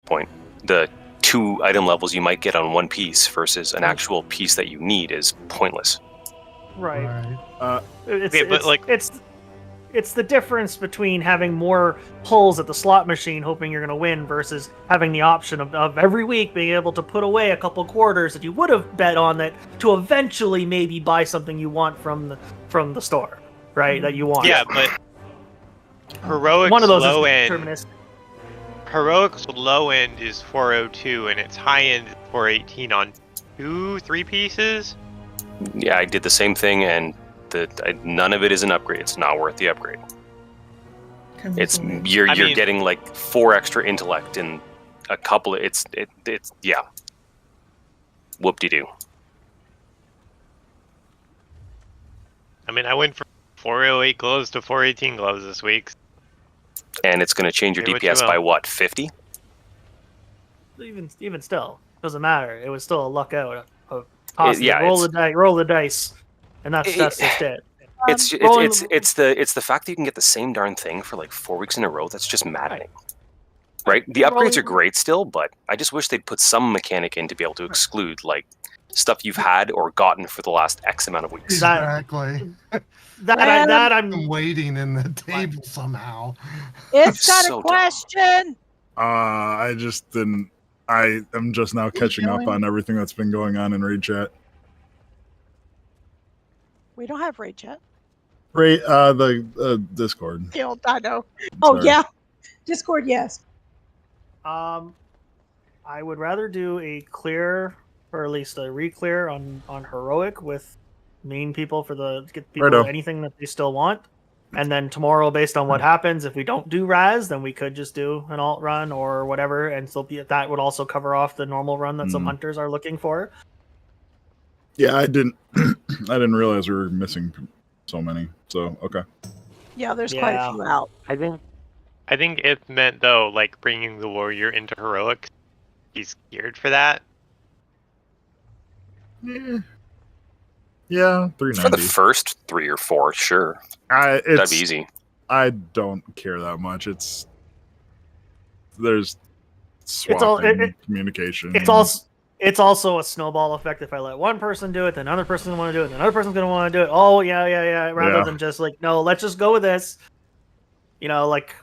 point. The 2 item levels you might get on one piece versus an actual piece that you need is pointless. Right. It's the difference between having more pulls at the slot machine hoping you're going to win versus having the option of every week being able to put away a couple quarters that you would have bet on that to eventually maybe buy something you want from the store, right? That you want. Yeah, but Heroic's one of those low is end. deterministic. Heroic's low end is 402 and its high end is 418 on 2-3 pieces. Yeah, I did the same thing, and none of it is an upgrade. It's not worth the upgrade. You're getting like 4 extra intellect and a couple of it's yeah. Whoop-de-doo. I mean, I went from 408 gloves to 418 gloves this week. And it's going to change your DPS by what, 50? Even still, doesn't matter. It was still a luck out. Roll the dice, and that's just it. It's the fact that you can get the same darn thing for like 4 weeks in a row. That's just maddening, right? The upgrades are great still, but I just wish they'd put some mechanic in to be able to exclude like stuff you've had or gotten for the last X amount of weeks. Exactly. I'm waiting in the table somehow. It's got a question. I just didn't. I am just now catching up on everything that's been going on in Raid Chat. We don't have Raid Chat. The Discord. I know. Oh, yeah. Discord, yes. I would rather do a clear, or at least a re-clear on Heroic with main people get people anything that they still want. And then tomorrow, based on what happens, if we don't do Raz, then we could just do an alt run or whatever, and so that would also cover off the normal run that some hunters are looking for. Yeah, I didn't realize we were missing so many. So okay. Yeah, there's quite a few out. I think it meant though, like bringing the warrior into heroic. He's geared for that. Yeah, 390. For the first 3 or 4, sure. That'd be easy. I don't care that much. There's swapping communication. It's also a snowball effect. If I let one person do it, then another person will want to do it, and another person's going to want to do it. Oh, yeah. Rather than just like, no, let's just go with this. You know, like,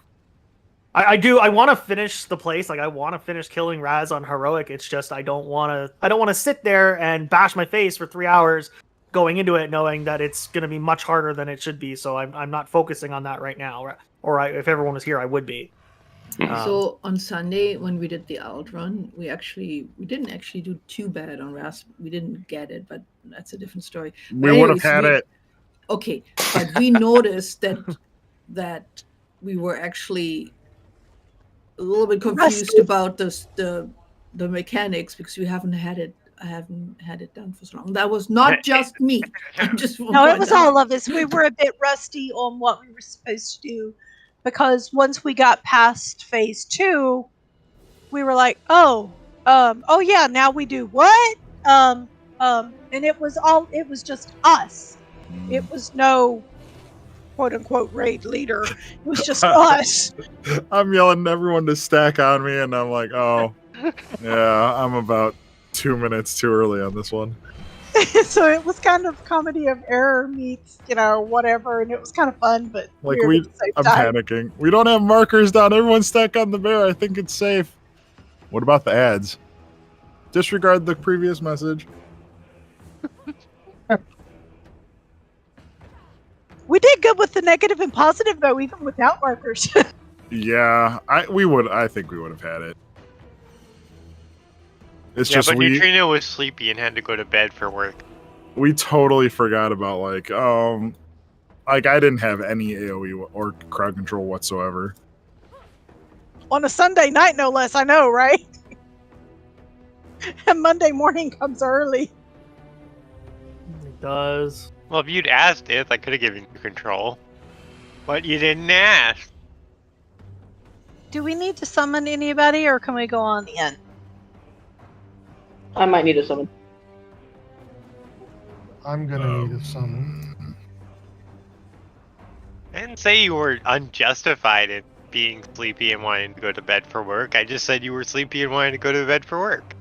I want to finish the place. Like, I want to finish killing Raz on Heroic. It's just I don't want to sit there and bash my face for 3 hours going into it knowing that it's going to be much harder than it should be. So I'm not focusing on that right now. Or if everyone was here, I would be. So on Sunday when we did the alt run, we didn't actually do too bad on Ras. We didn't get it, but that's a different story. We would have had it. Okay, but we noticed that we were actually a little bit confused about the mechanics because I haven't had it done for so long. That was not just me. No, it was all of us. We were a bit rusty on what we were supposed to do. Because once we got past phase 2, we were like, oh yeah, now we do what? And it was just us. It was no quote unquote raid leader. It was just us. I'm yelling at everyone to stack on me, and I'm like, oh, yeah, I'm about 2 minutes too early on this one. So it was kind of comedy of error meets, whatever, and it was kind of fun, but like I'm panicking. We don't have markers down. Everyone's stuck on the bear. I think it's safe. What about the ads? Disregard the previous message. We did good with the negative and positive though, even without markers. Yeah, I think we would have had it. It's just but Neutrino was sleepy and had to go to bed for work. We totally forgot about I didn't have any AoE or crowd control whatsoever. On a Sunday night, no less. I know, right? And Monday morning comes early. It does. Well, if you'd asked it, I could have given you control, but you didn't ask. Do we need to summon anybody, or can we go on in? I might need a summon. I'm gonna need a summon. I didn't say you were unjustified in being sleepy and wanting to go to bed for work. I just said you were sleepy and wanting to go to bed for work.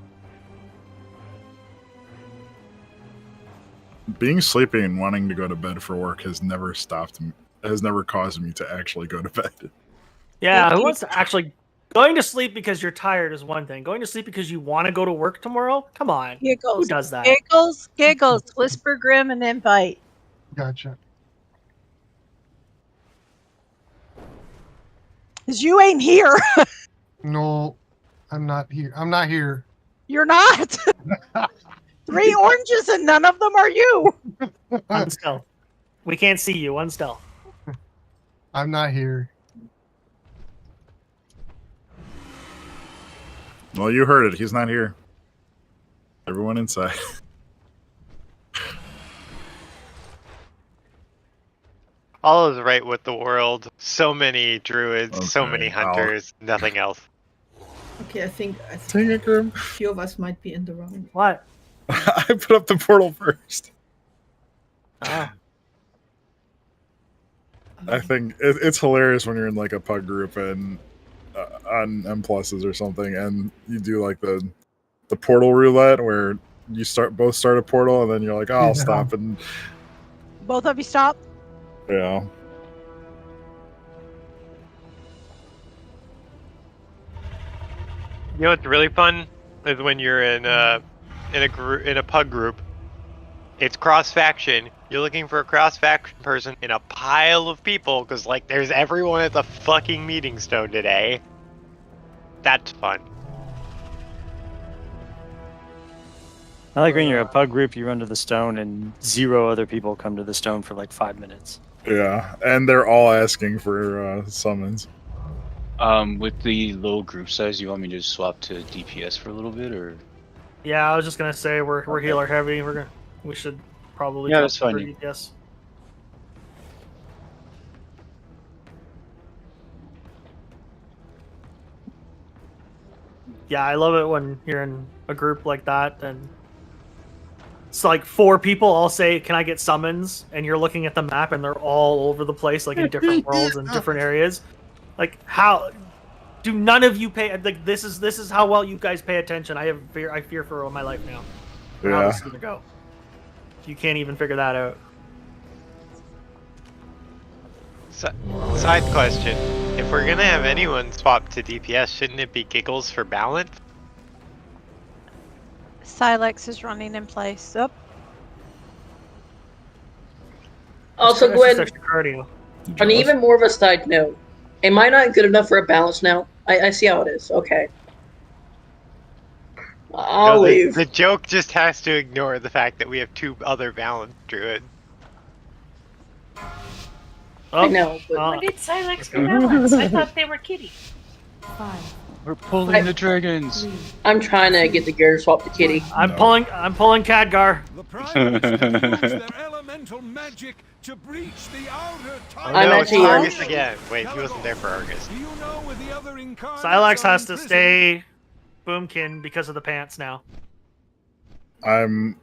Being sleepy and wanting to go to bed for work has never stopped me. Has never caused me to actually go to bed. Yeah, who wants to actually going to sleep because you're tired is one thing. Going to sleep because you want to go to work tomorrow? Come on. Giggles. Who does that? Giggles, giggles, whisper grim, and then bite. Gotcha. Cause you ain't here. No, I'm not here. I'm not here. You're not. 3 oranges and none of them are you. One stealth. We can't see you. One stealth. I'm not here. Well, you heard it. He's not here. Everyone inside. All is right with the world. So many druids, so many Okay, hunters, nothing else. Okay, I think Dang it, Grim. a few of us might be in the wrong. What? I put up the portal first. Ah. I think it's hilarious when you're in like a pug group and on M pluses or something, and you do like the portal roulette where you both start a portal, and then you're like, oh, I'll Yeah. stop, and Both of you stop. yeah. You know what's really fun is when you're in a pug group. It's cross faction. You're looking for a cross faction person in a pile of people because like there's everyone at the fucking meeting stone today. That's fun. I like when you're a pug group, you run to the stone, and 0 other people come to the stone for like 5 minutes. Yeah, and they're all asking for summons. With the low group size, you want me to swap to DPS for a little bit, or? Yeah, I was just gonna say we're healer heavy. We should probably Yeah, drop that's fine. for DPS. Yeah, I love it when you're in a group like that and it's like 4 people all say, "Can I get summons?" And you're looking at the map and they're all over the place, like in different worlds and different areas. Like, how do none of you pay? Like, this is how well you guys pay attention. I fear for my life now. How Yeah. this is gonna go? You can't even figure that out. Side question: if we're gonna have anyone swap to DPS, shouldn't it be Giggles for balance? Silex is running in place. Up. Also, That's just Gwen, extra cardio. on even more of a side note, am I not good enough for a balance now? I see how it is. Okay. I'll No, leave. The joke just has to ignore the fact that we have 2 other balanced druids. I know, but uh, When did Silex go balance? I thought they were kitty. 5, We're pulling I- the dragons. 3. I'm trying to get the gear swap to Kitty. I'm No. pulling Khadgar. The primaries can use their elemental magic to breach the outer Oh I'm no, it's actually- Argus again. Wait, he wasn't there for Argus. Do you know where the other incarnates Silex are has to imprisoned? stay Boomkin because of the pants now. I'm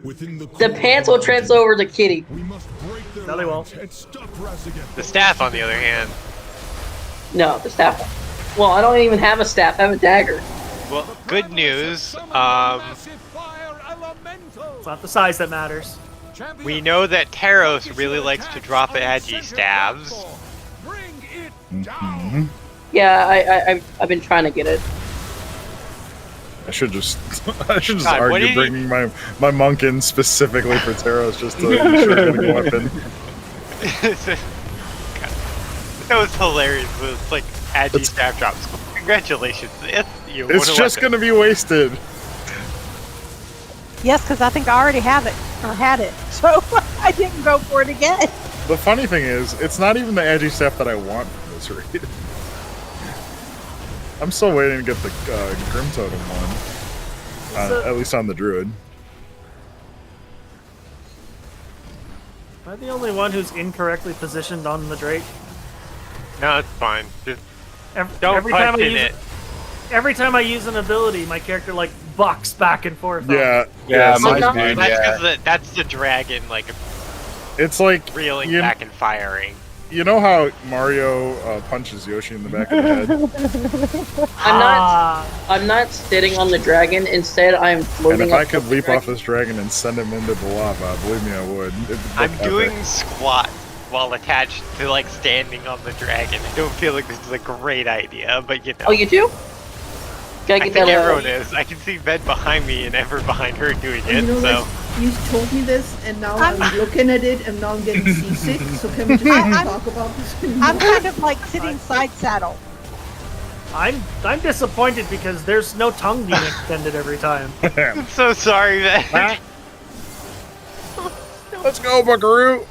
Within the pants will transfer over to Kitty. We must break their No, they won't. lines and stop Razageth. The staff, on the other hand. No, the staff. Well, I don't even have a staff. I have a dagger. Well, good news. It's not the size that matters. We know that Taros really likes to drop agi stabs. mhm. Yeah, I've been trying to get it. I should just God, what argue did you- bringing my monk in specifically for Taros just to ensure getting a weapon. That was hilarious. It was like agi stab drops. Congratulations. You won It's a just weapon. gonna be wasted. Yes, because I think I already have it or had it, so I didn't go for it again. The funny thing is, it's not even the agi staff that I want from this raid. I'm still waiting to get the Grim Totem one. At least on the Druid. Am I the only one who's incorrectly positioned on the Drake? No, it's fine. Just Every don't time I question use it. every time I use an ability, my character like bucks back and forth. Yeah, Yeah, so mine's not- weird, That's yeah. because that's the dragon like it's like reeling you- back and firing. You know how Mario punches Yoshi in the back of the head? I'm not sitting on the dragon. Instead, I'm And floating. if I up could the leap dragon. off this dragon and send him into the lava, believe me, I would. It'd look I'm doing epic. squats while attached to like standing on the dragon. I don't feel like this is a great idea, but you know. Oh, you do? Gotta I get think that. everyone is. I can see Ben behind me and Ever behind her doing it. You know, So like, you told me this, and now I'm looking at it, and now I'm getting seasick. So can we just talk about this anymore? I'm kind of like sitting side saddle. I'm disappointed because there's no tongue being extended every time. I'm so sorry, Ben. Let's go, Buckaroo!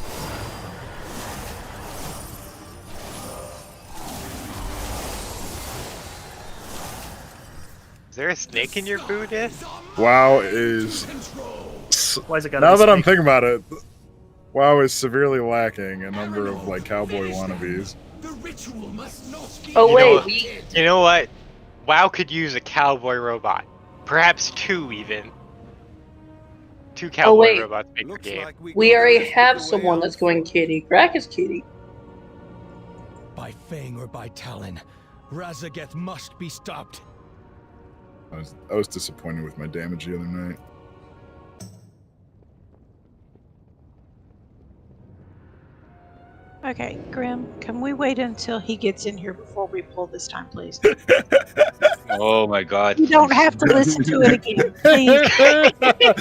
Is there a snake in your food, Ish? WoW is... Why is it gotta Now be that I'm snake? thinking about it, WoW is severely lacking a number of like cowboy wannabes. Oh You know wait, what? You know what? WoW could use a cowboy robot. Perhaps 2 even. 2 cowboy wait. robots make the game. we already have someone that's going kitty. Crack is kitty. By Fang or by Talon, Razageth must be stopped. I was disappointed with my damage the other night. Okay, Grim, can we wait until he gets in here before we pull this time, please? Oh my god. You don't have to listen to it again, please. Don't even think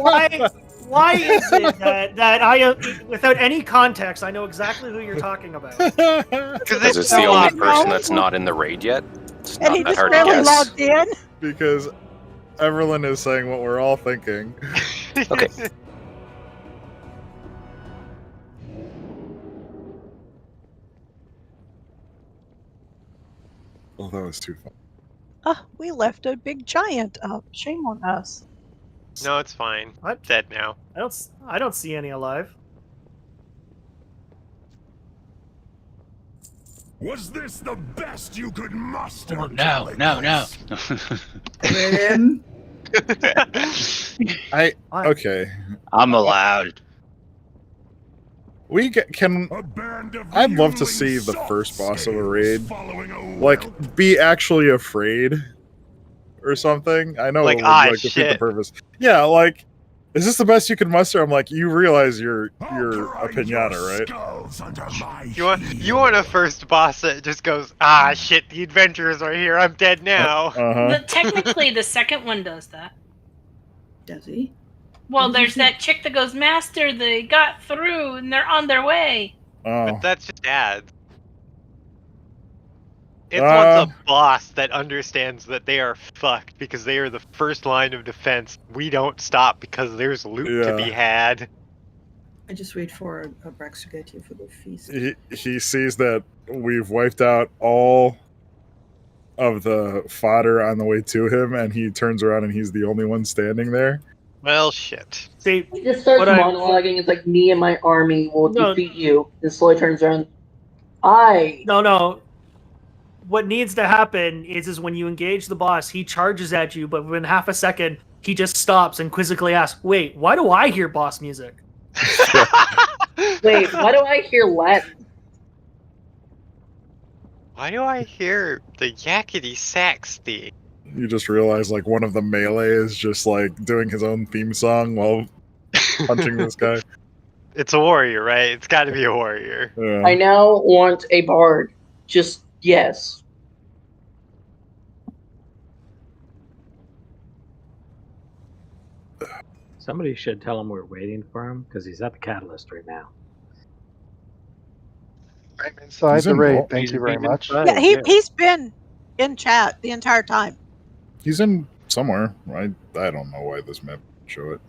about it. Why is it that I, without any context, I know exactly who you're talking about? Because it's the only person that's not in the raid yet. It's And not he that just hard to barely guess. logged in. Because Everlyn is saying what we're all thinking. Okay. Oh, that was too fun. We left a big giant up. Shame on us. No, it's fine. What? Dead now. I don't see any alive. Was this the best you could muster? Oh, no, no, no. Grim. Okay. I'm allowed. Can I'd love to see the first boss of a raid like be actually afraid or something. I know Like, it would like defeat the shit. purpose. Yeah, like is this the best you can muster? I'm like, you realize you're a pinata, right? You want a first boss that just goes, ah shit, the adventurers are here, I'm dead now. Technically, the second one does that. Does he? Well, there's that chick that goes, Master, they got through and they're on their way. But that's just ads. It wants a boss that understands that they are fucked because they are the first line of defense. We don't stop because there's loot to be had. I just wait for a Brax to get here for the feast. He sees that we've wiped out all of the fodder on the way to him, and he turns around and he's the only one standing there. Well, shit. See, He just starts monologuing. It's like, me and my army will defeat you. And slowly turns around. No. What needs to happen is when you engage the boss, he charges at you, but within half a second, he just stops and quizzically asks, "Wait, why do I hear boss music?" Wait, why do I hear Latin? Why do I hear the yakety sax theme? You just realize like one of the melee is just like doing his own theme song while punching this guy. It's a warrior, right? It's got to be a warrior. Yeah. I now want a bard. Just yes. Somebody should tell him we're waiting for him because he's at the catalyst right now. I'm inside the raid. Thank you very much. Yeah, he's been in chat the entire time. He's in somewhere. I don't know why this map didn't show it.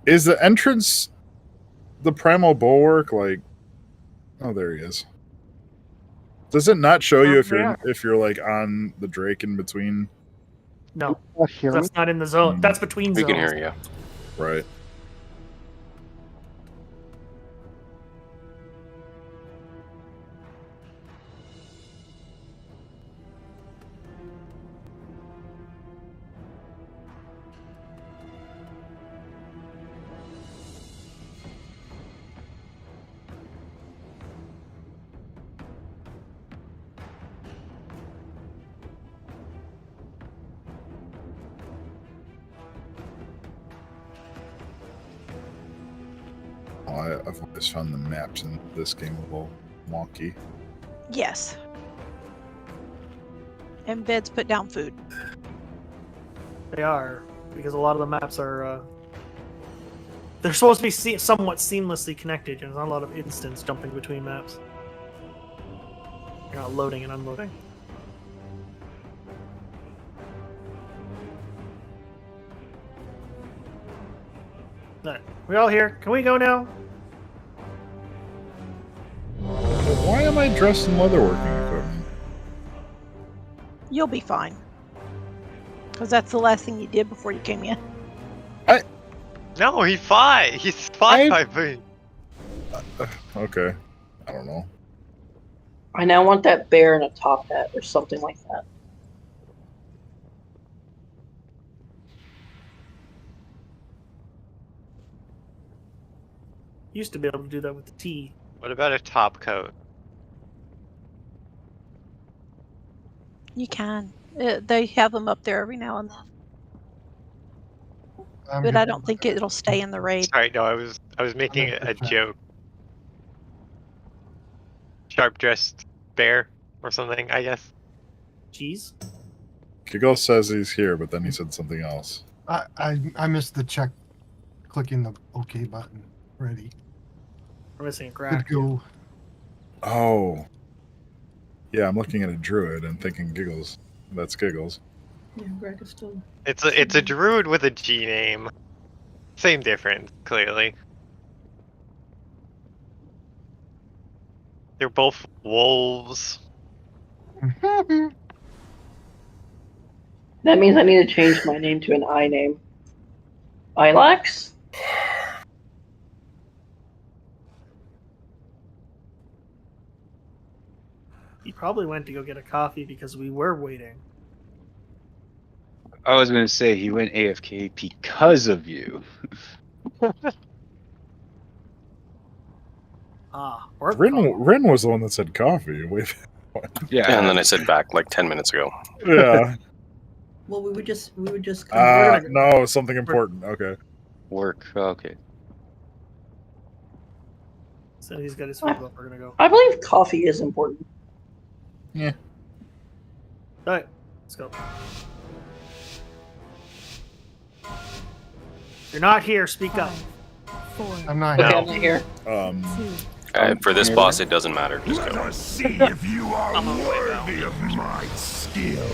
Is the entrance the primal bulwark? Like, oh, there he is. Does it not show you if you're like on the Drake in between? No, that's not in the zone. That's between zones. We can hear you. Right. Well, I've always found the maps in this game a little wonky. Yes. And Ved's put down food. They are, because a lot of the maps are. They're supposed to be somewhat seamlessly connected. There's not a lot of instance jumping between maps. You're not loading and unloading. Alright, we all here? Can we go now? Why am I dressed in leatherworking equipment? You'll be fine. Because that's the last thing you did before you came in. No, he fought. He's fought by me. Okay. I don't know. I now want that bear in a top hat or something like that. Used to be able to do that with the T. What about a top coat? You can. They have them up there every now and then. But I don't think it'll stay in the raid. Sorry, no, I was making a joke. Sharp dressed bear or something, I guess. Cheese? Giggle says he's here, but then he said something else. I missed the check clicking the OK button. Ready. We're missing a Good crack. go. Oh. Yeah, I'm looking at a druid and thinking Giggles. That's Giggles. Yeah, Greg is still. It's a druid with a G name. Same difference, clearly. They're both wolves. That means I need to change my name to an I name. Ilax? He probably went to go get a coffee because we were waiting. I was gonna say he went AFK because of you. Rin was the one that said coffee. Wait. Yeah, and then I said back like 10 minutes ago. Yeah. Well, we were just. No, something important. Okay. Work. Okay. So he's got his food up. We're gonna go. I believe coffee is important. Yeah. Alright, let's go. You're not here, speak up. I'm not Okay, here. I'm not here. For this boss, it doesn't matter. Just Let go. us see if you are worthy of my skill.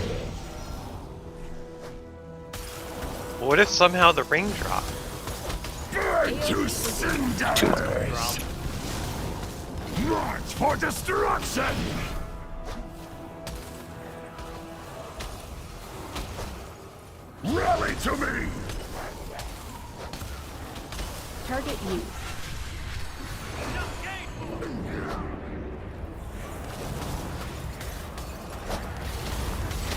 What if somehow the ring dropped? Burn to cinders! March for destruction! Rally to me! Target you.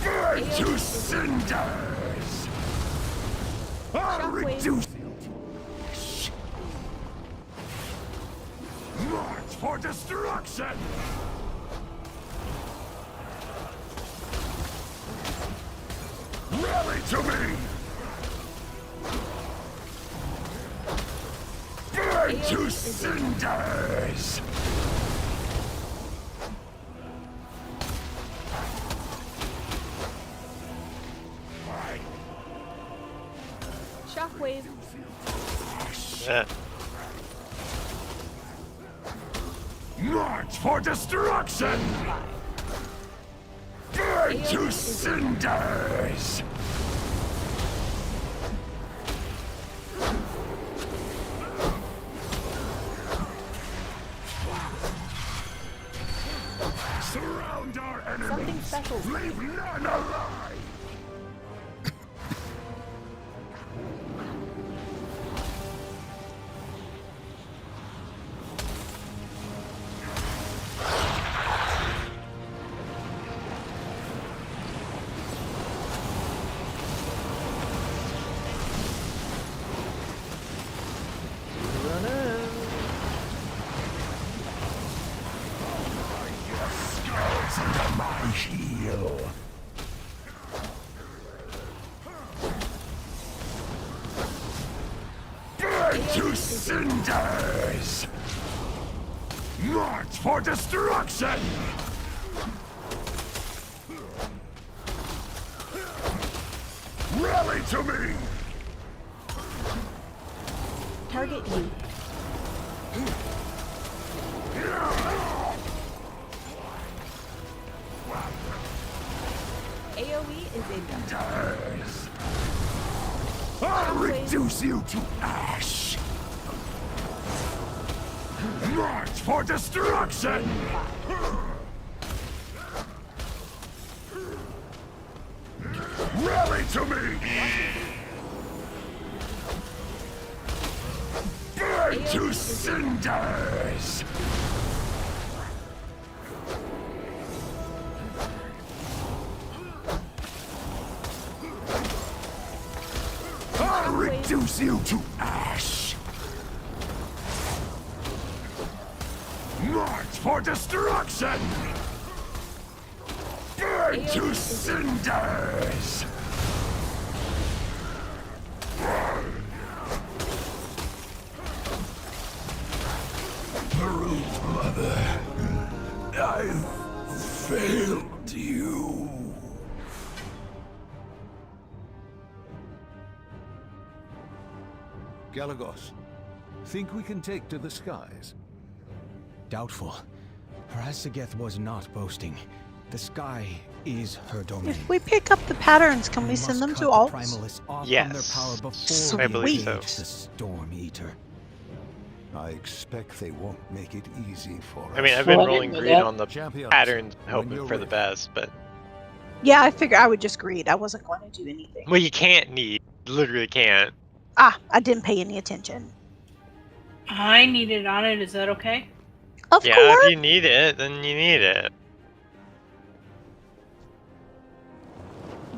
Burn to cinders! I'll reduce March for destruction! Rally to me! Burn to cinders! Shockwave. Yeah. March for destruction! Burn to cinders! Surround our enemies! Something special. Leave none alive! Skulls under my heel. Burn Burn to cinders! March for destruction! Rally to me! Target you. AoE is incoming. I'll reduce you to ash! March for destruction! Rally to me! Burn to cinders! I'll reduce you to ash! March for destruction! Burn to cinders! Brute mother, I've failed you. Galagos, think we can take to the skies? Doubtful. Rasageth was not boasting. The sky is her domain. If we pick up the patterns, can we send them to all? Yes. I believe so. The Storm Eater. I expect they won't make it easy for us. I mean, I've been rolling green on the patterns, hoping for the best, but Yeah, I figured I would just greed. I wasn't going to do anything. well, you can't need. Literally can't. Ah, I didn't pay any attention. I needed on it. Is that okay? Of Yeah, course. if you need it, then you need it.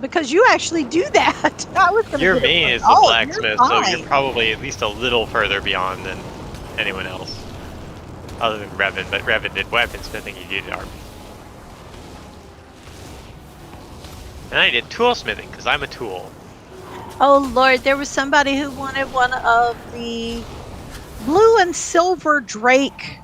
Because you actually do that. I was gonna Your get it main for- is the Oh, blacksmith, you're so fine. you're probably at least a little further beyond than anyone else. Other than Revan, but Revan did weaponsmithing, you did armor. And I did toolsmithing, because I'm a tool. Oh Lord, there was somebody who wanted one of the blue and silver Drake.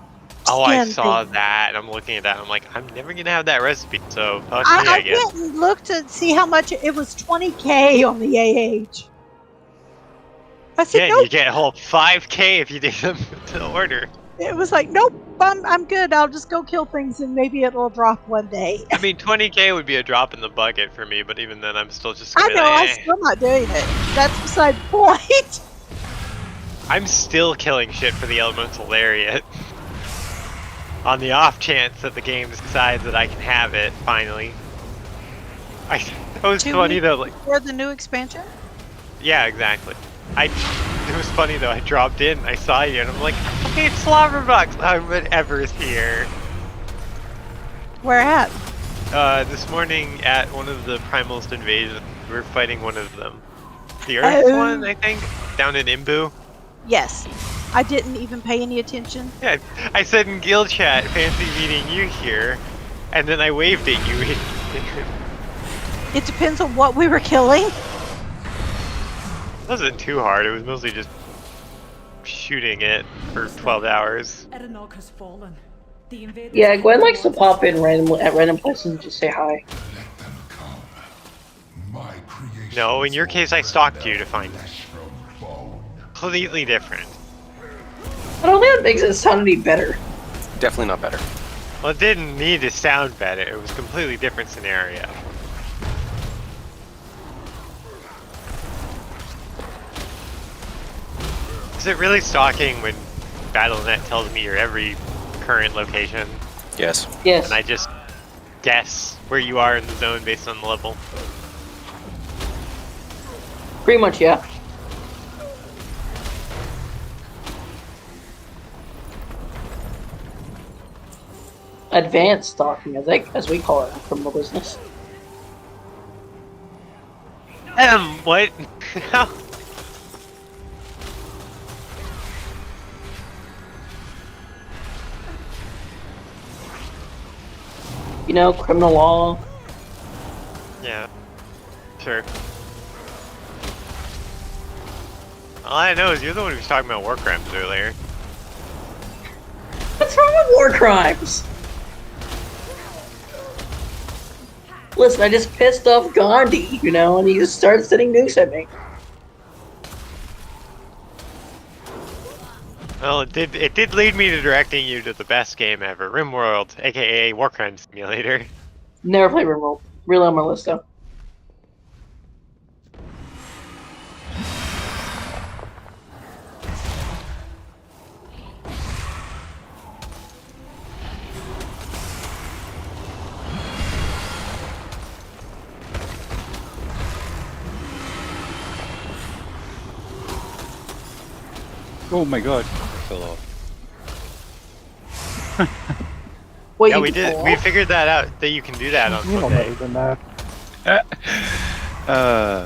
Oh, I skin saw thing. that, and I'm looking at that, and I'm like, I'm never gonna have that recipe, so fuck me, I I guess. went and looked to see how much it was. 20K on the AH. I said Yeah, nope. you get a whole 5K if you do them to order. It was like nope. I'm good. I'll just go kill things and maybe it'll drop one day. I mean, 20K would be a drop in the bucket for me, but even then, I'm still just I gonna be know. like, I'm eh. still not doing it. That's beside the point. I'm still killing shit for the elemental lariat. On the off chance that the game decides that I can have it, finally. It was 2 funny weeks though, like, before the new expansion. yeah, exactly. It was funny though, I dropped in, I saw you, and I'm like, okay, it's Slobberbucks! Ever's here. Where at? This morning at one of the Primalist invasions, we were fighting one of them. The Earth one, I think? Down in Imbu? Yes. I didn't even pay any attention. Yeah, I said in guild chat, fancy meeting you here, and then I waved at you. It depends on what we were killing. It wasn't too hard, it was mostly just shooting it for 12 hours. Edenok has fallen. The invaders Yeah, Gwen likes to pop in at random places and just say hi. No, in your case I stalked you to find it. Completely different. I don't think that makes it sound any better. Definitely not better. Well, it didn't need to sound better, it was a completely different scenario. Is it really stalking when Battle.net tells me your every current location? Yes. Yes. And I just guess where you are in the zone based on the level? Pretty much, yeah. Advanced stalking, as we call it in criminal business. What? You know, criminal law. Yeah. Sure. All I know is you're the one who was talking about war crimes earlier. What's wrong with war crimes? Listen, I just pissed off Gandhi, you know, and he just started sending nukes at me. Well, it did lead me to directing you to the best game ever, RimWorld, aka War Crime Simulator. Never played RimWorld. Really on my list though. Oh my god, I fell off. Wait, Yeah, you we can did. fall We off? figured that out. That you can do that on You know Sunday. better than that.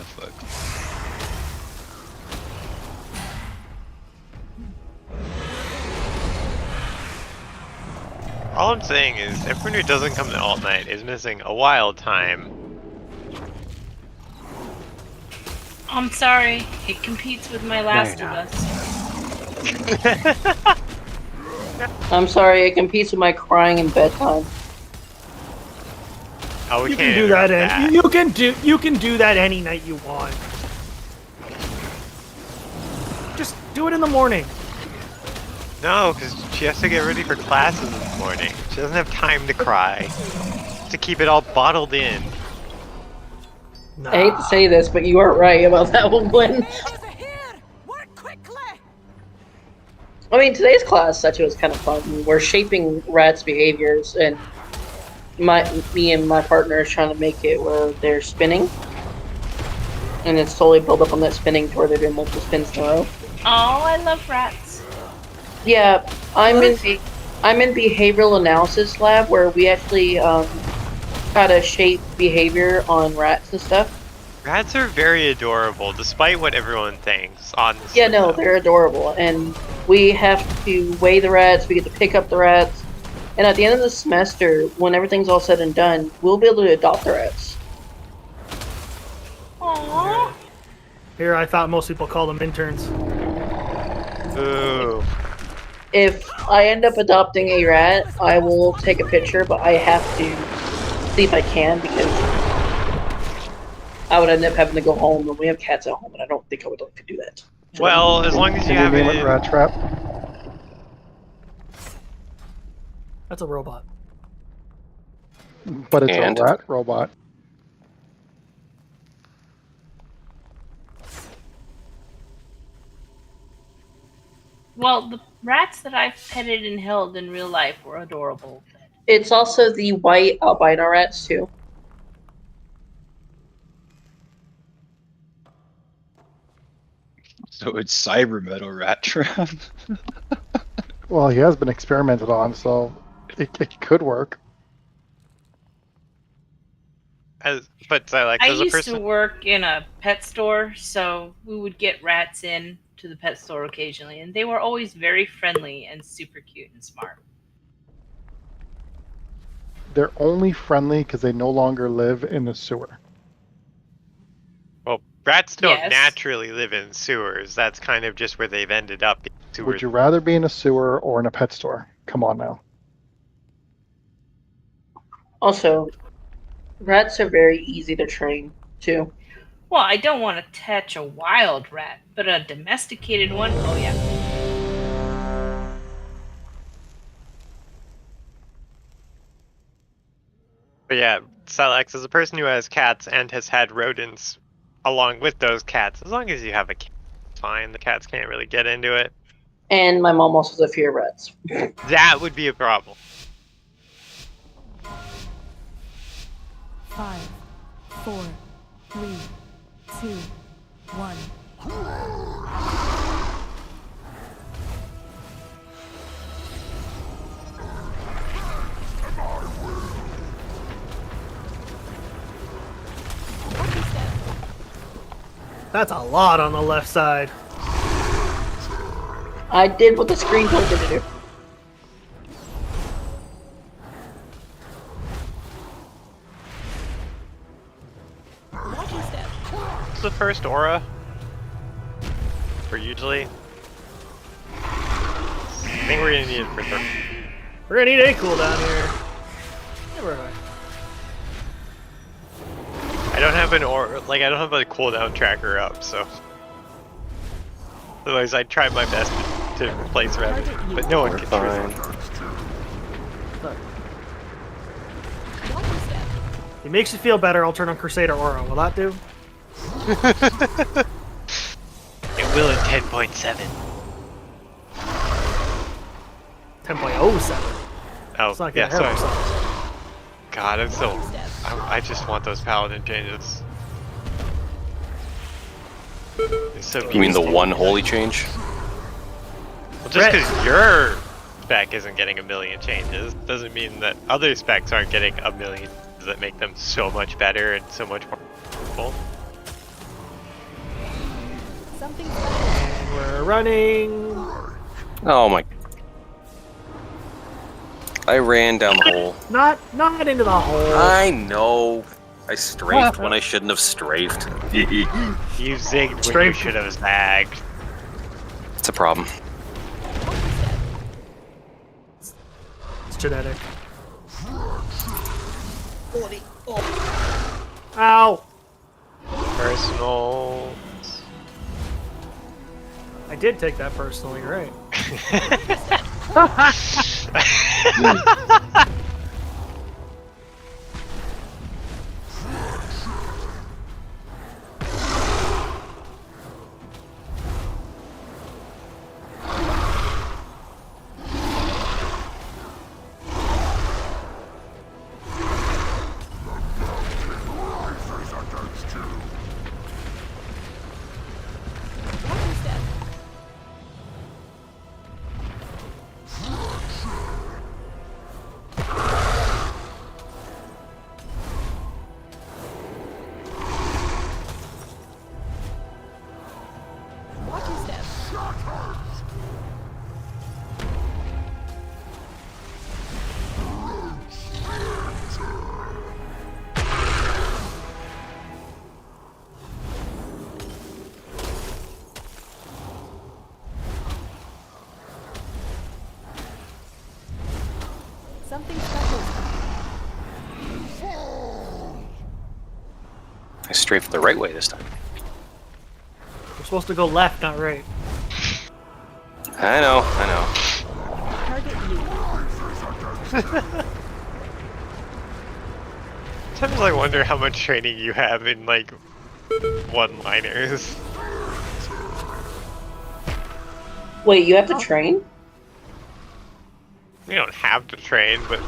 Fuck. All I'm saying is, everyone who doesn't come to Alt Night is missing a wild time. I'm sorry. It competes with my Last of Us. I'm sorry, it competes with my crying in bedtime. Oh, we You can't can do that, interrupt that. you can do that any night you want. Just do it in the morning. No, because she has to get ready for classes in the morning. She doesn't have time to cry. To keep it all bottled in. Nah. I hate to say this, but you are right about that one, Glenn. I mean, today's class actually was kind of fun. We're shaping rats' behaviors, and me and my partner is trying to make it where they're spinning, and it's slowly build up on that spinning to where they're doing multiple spins in a row. Oh, I love rats. Yeah, I'm in behavioral analysis lab where we actually try to shape behavior on rats and stuff. Rats are very adorable, despite what everyone thinks, honestly. Yeah, no, they're adorable, and we have to weigh the rats, we get to pick up the rats, and at the end of the semester, when everything's all said and done, we'll be able to adopt the rats. Aww. Here, I thought most people call them interns. Ooh. If I end up adopting a rat, I will take a picture, but I have to see if I can, because I would end up having to go home, and we have cats at home, and I don't think I would like to do that. Well, as long as you Can have you name it... it Rat Trap? That's a robot. But it's And? a rat robot. Well, the rats that I've petted and held in real life were adorable. It's also the white albino rats, too. So it's cyber metal rat trap. Well, he has been experimented on, so it could work. But like, I as a used person... to work in a pet store, so we would get rats in to the pet store occasionally, and they were always very friendly and super cute and smart. They're only friendly because they no longer live in the sewer. Well, rats don't Yes. naturally live in sewers. That's kind of just where they've ended up. Sewers. Would you rather be in a sewer or in a pet store? Come on now. Also, rats are very easy to train, too. Well, I don't want to touch a wild rat, but a domesticated one, oh yeah. But yeah, Silex, as a person who has cats and has had rodents along with those cats, as long as you have a cat, it's fine. The cats can't really get into it. And my mom also has a fear of rats. That would be a problem. 5, 4, 3, 2, 1. That's a lot on the left side. I did what the screen told me to do. What's the first aura? for usually. I think we're gonna need it for third. We're gonna need a cooldown here. Never mind. I don't have I don't have a cooldown tracker up, so. Otherwise, I'd try my best to place Rabbit, but no one can truly. It makes you feel better. I'll turn on Crusader Aura. Will that do? It will in 10.7. 10.07. Oh, It's not yeah, gonna hurt sorry. ourselves. God, I'm so. I just want those paladin changes. They're so You mean the beastly. one holy change? Well, just because your spec isn't getting a million changes doesn't mean that other specs aren't getting a million that make them so much better and so much more powerful. And we're running. Oh my. I ran down the hole. Not into the hole. I know. I strafed when I shouldn't have strafed. You zigged when you Straight. should have zagged. It's a problem. It's genetic. Ow! Personal. I did take that personally, right? Something special. I strafed the right way this time. We're supposed to go left, not right. I know. Sometimes I wonder how much training you have in like one-liners. Wait, you have to train? You don't have to train, but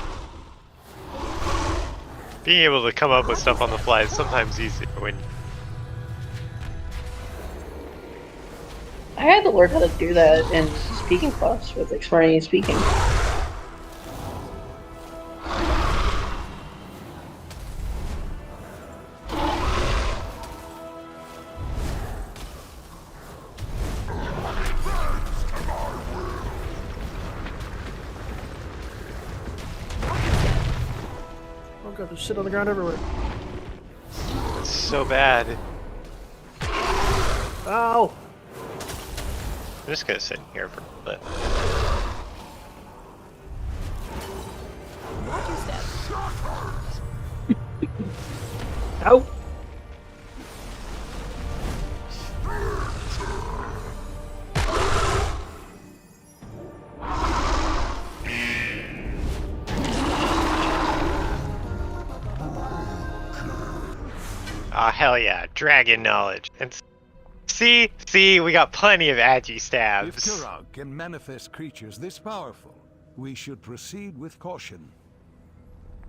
being able to come up with stuff on the fly is sometimes easier when. I had to learn how to do that in speaking class with explaining speaking. Oh god, there's shit on the ground everywhere. It's so bad. Ow! I'm just gonna sit here for a bit. Ow! Ah, hell yeah, dragon knowledge. And see, we got plenty of agi If stabs. Kirag can manifest creatures this powerful, we should proceed with caution.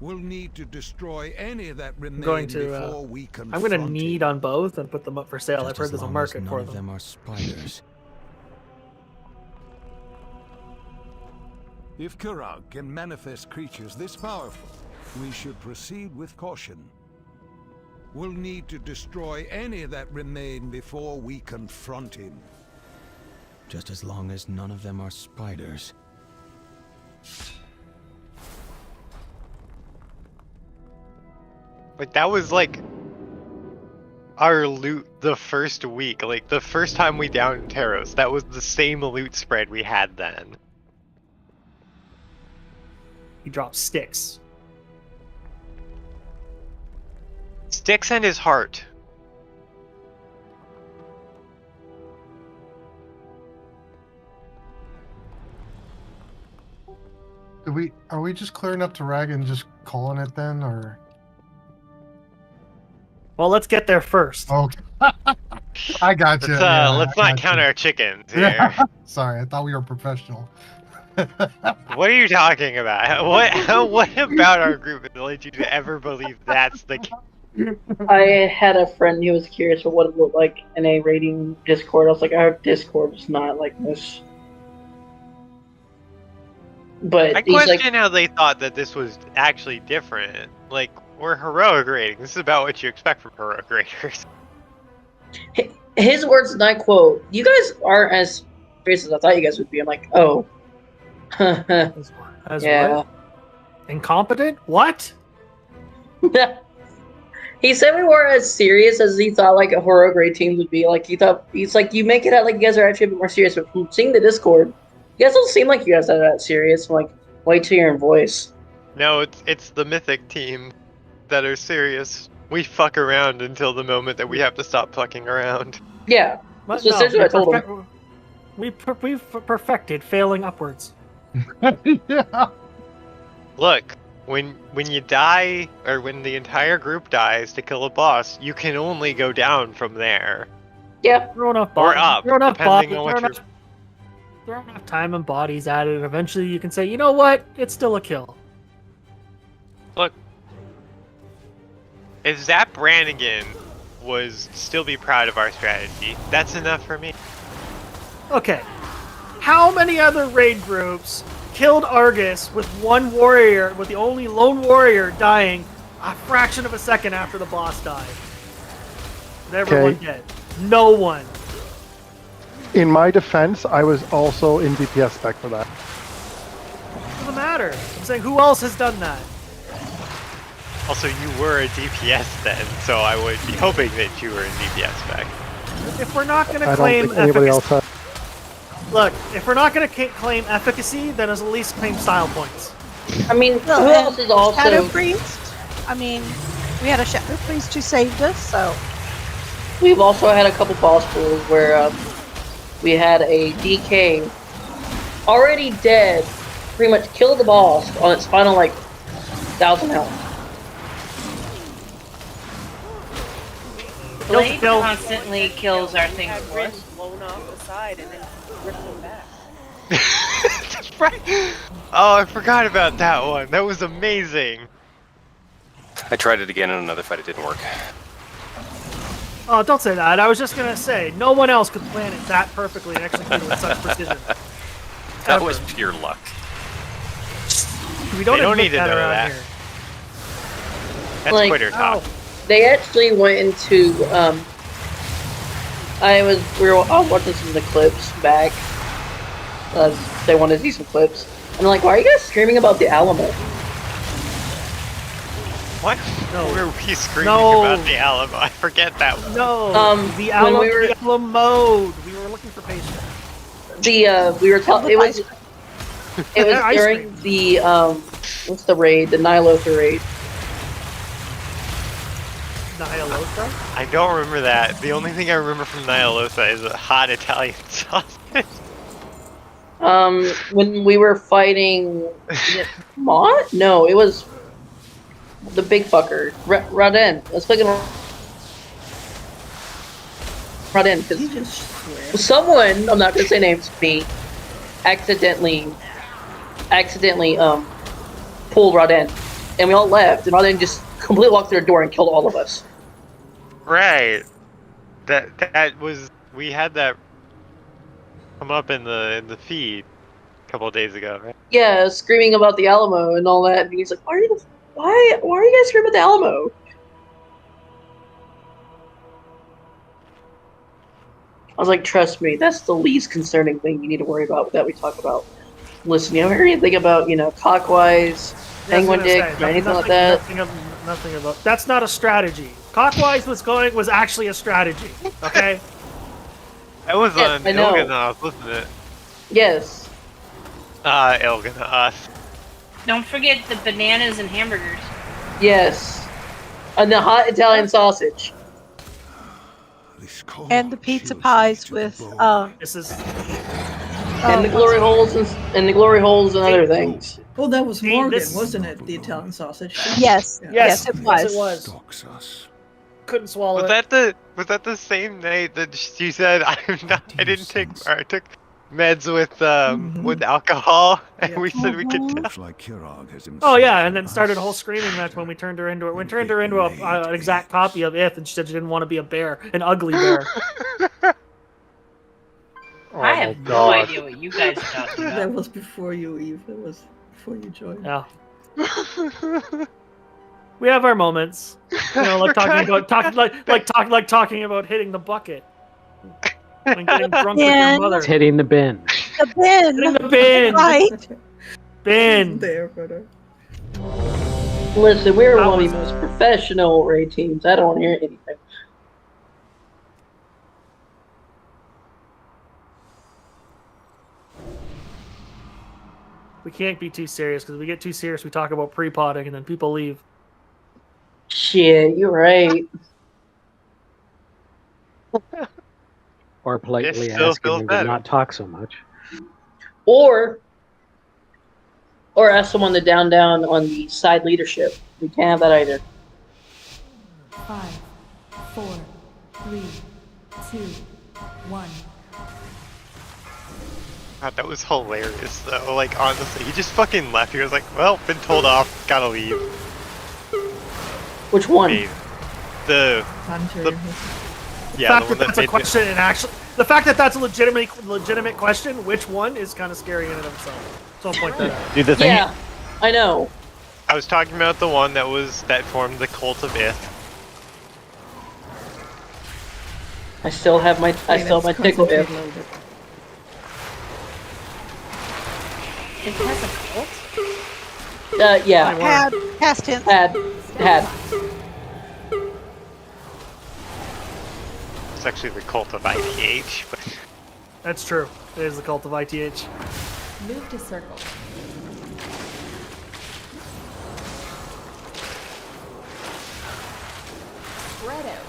We'll need to destroy any that remain going to, before we confront I'm gonna it. need on both and put them up for sale. Just I've heard as there's a long as market none for of them are spiders. If Kirag can manifest creatures this powerful, we should proceed with caution. We'll need to destroy any that remain before we confront him. Just as long as none of them are spiders. Like that was like our loot the first week. Like, the first time we downed Taros, that was the same loot spread we had then. He dropped sticks. Sticks and his heart. Are we just clearing up to Rag and just calling it then, or? Well, let's get there first. Okay. I got you. Let's not count our chickens here. Sorry, I thought we were professional. What are you talking about? What about our group that led you to ever believe that's the case? I had a friend who was curious for what it looked like in a raiding Discord. I was like, our Discord is not like this. But I question how they thought that this was actually different. Like, we're heroic raiding. This is about what you expect from heroic raiders. His words, and I quote, "You guys aren't as serious as I thought you guys would be." I'm like, oh. As yeah. what? Incompetent? What? He said we weren't as serious as he thought like a heroic raid team would be. Like, he's like, you make it out like you guys are actually a bit more serious, but from seeing the Discord, you guys don't seem like you guys are that serious. I'm like, wait till your voice. No, it's the mythic team that are serious. We fuck around until the moment that we have to stop fucking around. Yeah. But So essentially I told him. We've perfected failing upwards. Yeah. Look, when you die, or when the entire group dies to kill a boss, you can only go down from there. Yeah. Throw enough Or bodies, up, throw enough depending bodies, on what you're... throw enough time and bodies at it. Eventually, you can say, you know what? It's still a kill. Look, if Zap Brannigan was still be proud of our strategy, that's enough for me. Okay. How many other raid groups killed Argus with one warrior, with the only lone warrior dying a fraction of a second after the boss died? Did everyone dead? No one. In my defense, I was also in DPS spec for that. Doesn't matter. I'm saying, who else has done that? Also, you were a DPS then, so I would be hoping that you were in DPS spec. If we're not going to I don't claim think anybody efficacy, else has. look, if we're not going to claim efficacy, then at least claim style points. I mean, Well, who else is also... Shadow Priest. I mean, we had a Shadow Priest who saved us, so. We've also had a couple boss pools where we had a DK already dead, pretty much killed the boss on its final, like, 1,000 health. Blade constantly kills our things for us. Blown off the side and then ripped them back. That's right. Oh, I forgot about that one. That was amazing. I tried it again in another fight. It didn't work. Oh, don't say that. I was just going to say, no one else could plan it that perfectly and execute it with such precision. That was pure luck. We don't, They don't need to that know around that. here. That's Like, Twitter talk. They actually went into, I was watching some of the clips back. They wanted to see some clips. And I'm like, why are you guys screaming about the Alamo? What? No. Were we screaming No. about the Alamo? I forget that one. No, the when we were- Alamo mode. We were looking for patience. We were telling, it was Ice during the, what's the raid? The Nihilotha raid. Nihilotha? I don't remember that. The only thing I remember from Nihilotha is a hot Italian sausage. When we were fighting, is it Mott? No, it was the big fucker, Raden. Let's click on Raden because someone, I'm not gonna say names, me, accidentally pulled Raden, and we all left, and Raden just completely walked through the door and killed all of us. Right. That was, we had that come up in the feed a couple of days ago, right? Yeah, screaming about the Alamo and all that, and he's like, why are you guys screaming about the Alamo? I was like, trust me, that's the least concerning thing you need to worry about that we talk about. Listen, you haven't heard anything about, Clockwise, Penguin Dick, or anything like that? Nothing about. That's not a strategy. Clockwise was actually a strategy. Okay. That was Yes, on I know. Il'gynoth, wasn't it? Yes. Il'gynoth. Don't forget the bananas and hamburgers. Yes. And the hot Italian sausage. And the pizza pies with This is And the glory holes and the glory holes and other things. Oh, that was See, Morgan, this- wasn't it? The Italian sausage. yes, Yeah. yes, it yes, it was. was. Couldn't swallow Was it. that the same night that she said I took meds with alcohol and we said we could tell? Looks like Kirog has himself Oh yeah, and then started a whole screaming match when we turned her into it. We turned her into an exact copy of Ith, and she said she didn't want to be a bear, an ugly bear. I have no idea what you guys are talking That about. was before you, Eve. That was before you joined. Yeah. We have our moments, you know, like talking about talking about hitting the bucket and getting drunk with your And- mother. It's hitting the bin. The bin. Hitting the bin. Right. Bin. There, brother. Listen, we were one of the most professional raid teams. I don't want to hear anything. We can't be too serious because if we get too serious, we talk about pre-potting and then people leave. Shit, you're right. Or politely It still asking feels them better. to not talk so much. Or ask someone to down on the side leadership. We can't have that either. 5, 4, 3, 2, 1. God, that was hilarious though. Like honestly, he just fucking left. He was like, "Well, been told off. Gotta leave." Which one? Maybe. The Hunter. yeah, the fact the one that that's a made question and actually the fact that that's a legitimate question, which one is kind of scary in and of itself. So I'll point that out. Dude, the thing. Yeah, I know. I was talking about the one that formed the cult of Ith. I still have my tickle Concentrate if. a little bit. It has a cult? Yeah. Had past tense. Had. It's actually the cult of ITH, but That's true. It is the cult of ITH. Move to circle. Spread out.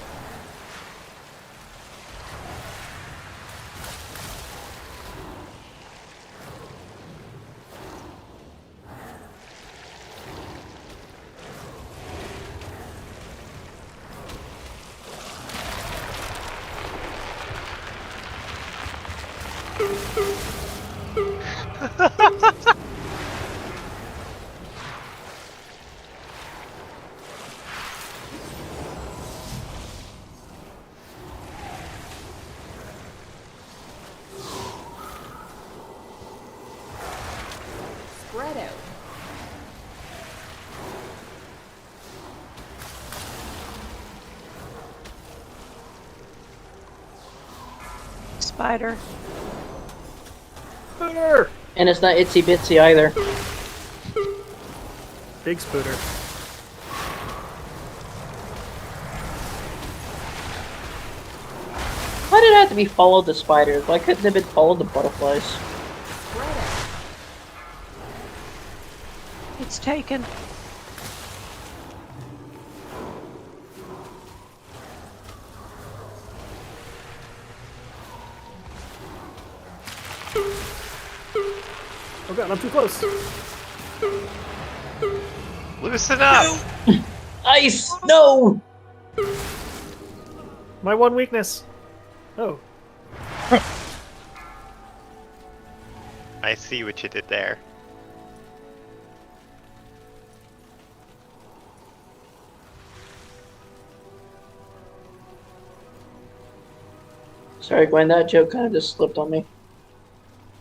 Spread out. Spider. Spooter! And it's not itsy bitsy either. Big spooter. Why did it have to be followed the spiders? Why couldn't it have been followed the butterflies? Spread out. It's taken. Oh god, I'm too close. loosen up. Ice! No! My one weakness. Oh. I see what you did there. Sorry, Gwen, that joke kind of just slipped on me.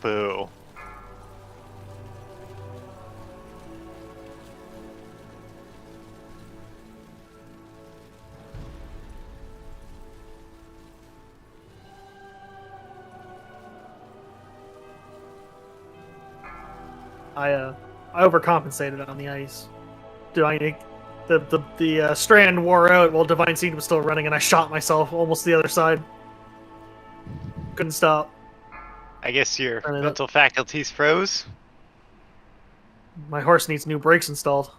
Boo. I overcompensated on the ice. The strand wore out while Divine Seed was still running, and I shot myself almost the other side. Couldn't stop. I guess your Turn it up. mental faculties froze. My horse needs new brakes installed.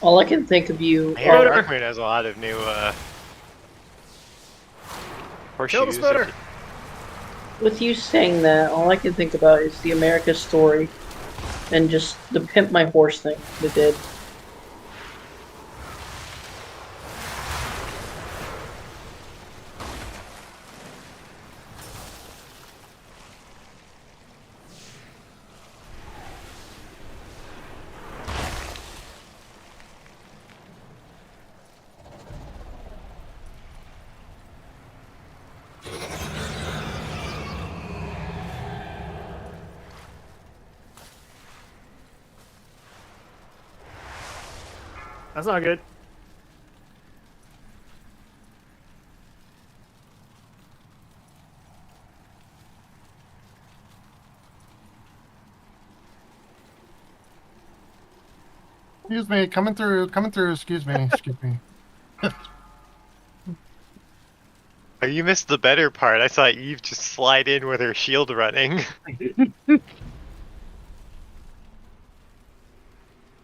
All I can think of you. I hear Darkmoon has a lot of new Kill the horseshoes. spitter. With you saying that, all I can think about is the America story, and just the pimp my horse thing they did. That's not good. Excuse me, coming through, excuse me, excuse me. Oh, you missed the better part. I saw Eve just slide in with her shield running.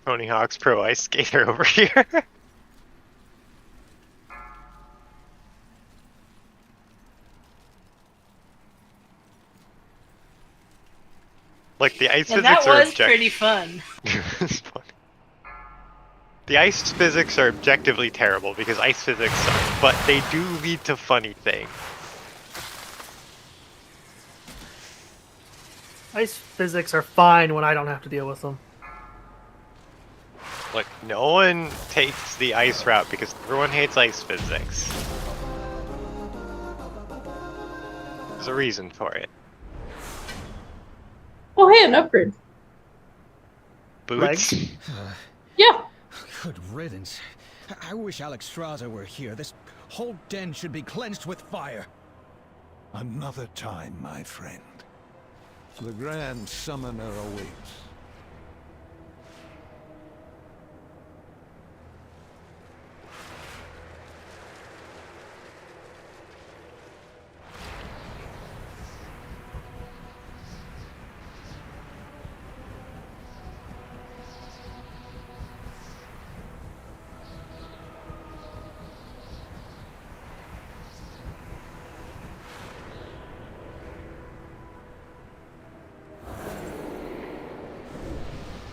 Tony Hawk's pro ice skater over here. Like the ice Yeah, physics that are was pretty fun. It's funny. The ice physics are objectively terrible because ice physics suck, but they do lead to funny things. Ice physics are fine when I don't have to deal with them. Like, no one takes the ice route because everyone hates ice physics. There's a reason for it. Oh, hey, an upgrade. Boots? Yeah. Good riddance. I wish Alexstrasza were here. This whole den should be cleansed with fire. Another time, my friend. The Grand Summoner awaits.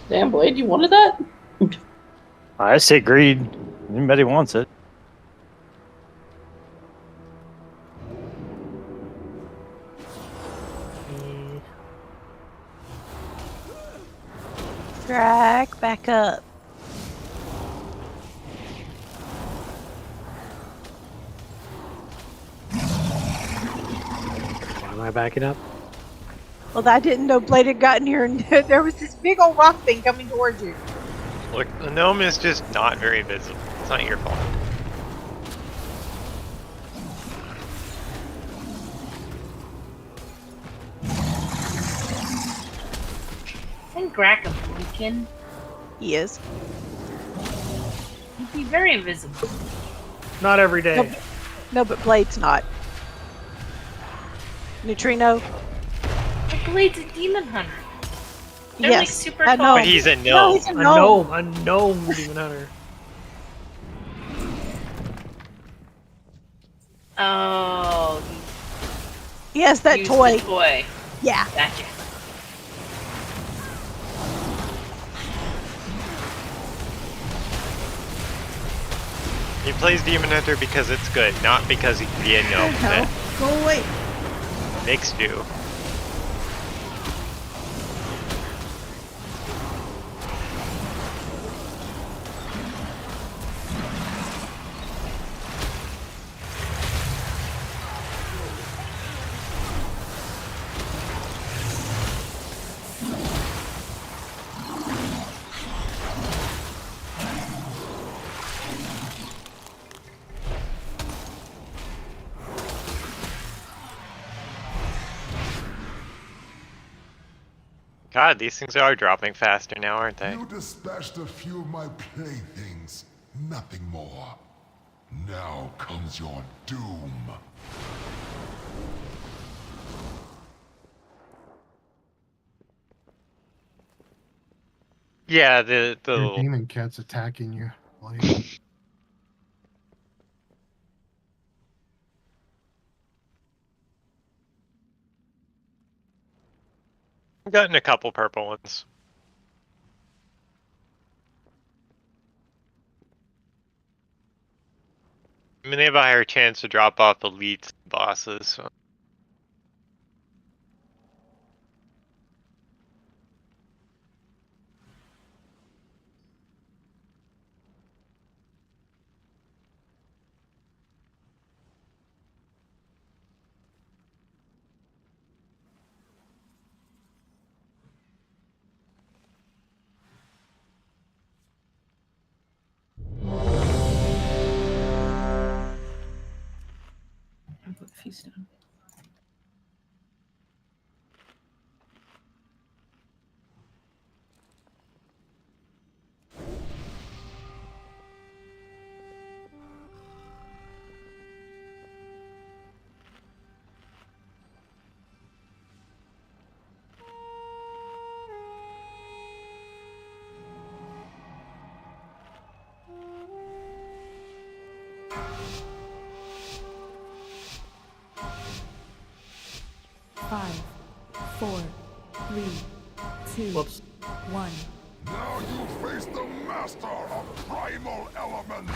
Damn, Blade, you wanted that? I say greed. Anybody wants it. Drag back up. Why am I backing up? Well, I didn't know Blade had gotten here, and there was this big old rock thing coming towards you. Look, the gnome is just not very visible. It's not your fault. Isn't Grack a Blinken? He is. He'd be very visible. Not every day. No, but Blade's not. Neutrino? But Blade's a demon hunter. They're Yes, like super I know. tall. But he's a No, gnome. he's a A gnome. gnome demon hunter. Oh, Yes, that use toy. the toy. Yeah. Gotcha. He plays Demon Hunter because it's good, not because he can be a gnome. Hell, go away. Mixed do. God, these things are dropping faster now, aren't they? You dispatched a few of my playthings. Nothing more. Now comes your doom. Yeah, the Your little... demon cat's attacking you. Like, I've gotten a couple purple ones. I mean, they have a higher chance to drop off elites bosses. So. I'll put the feast down. Five, four, three, two, Whoops. one. Now you face the master of primal elements.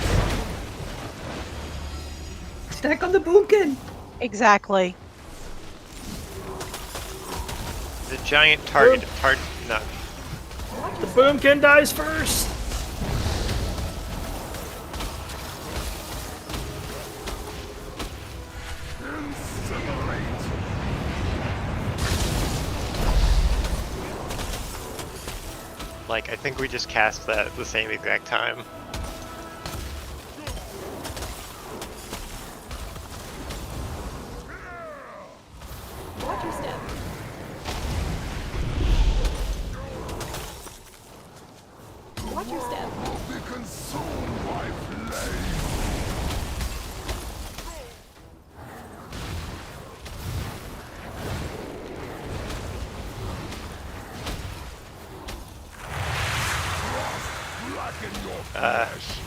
Stack on the boomkin. Exactly. The giant target. No. The boomkin dies first. Like, I think we just cast that at the same exact time. Watch your step. Watch your step. Be consumed by flame. Blacken your flesh.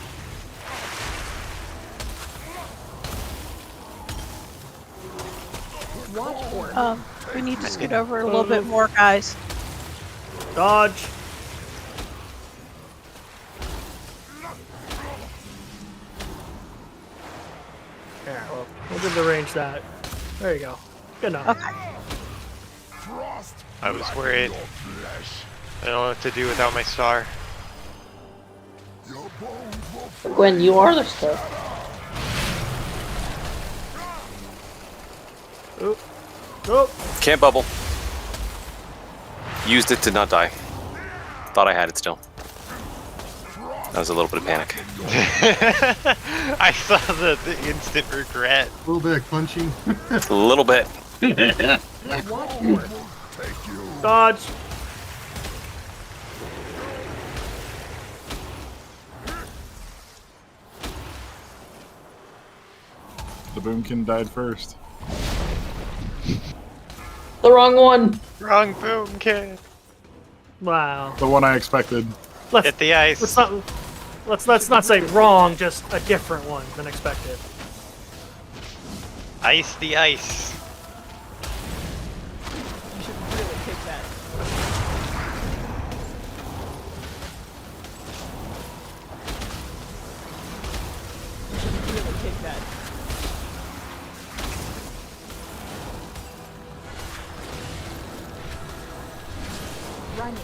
Watch orb. We need to scoot over a little bit more, guys. Dodge. Yeah, well, we'll give the range that. There you go. Good enough. Okay. Frost. I was blacken worried. your flesh. I don't know what to do without my star. Your bones will Gwen, you are the star. Oop. Oop. Can't bubble. Used it, did not die. Thought I had it still. That was a little bit of panic. I saw the instant regret. a little bit of clenching. A little bit. Watch orb. take you. Dodge. The boomkin died first. The wrong one. Wrong boom, kid. Wow. The one I expected. Let's, Hit the ice. let's not say wrong, just a different one than expected. Ice the ice. You should really kick that. You should really kick that. Run it.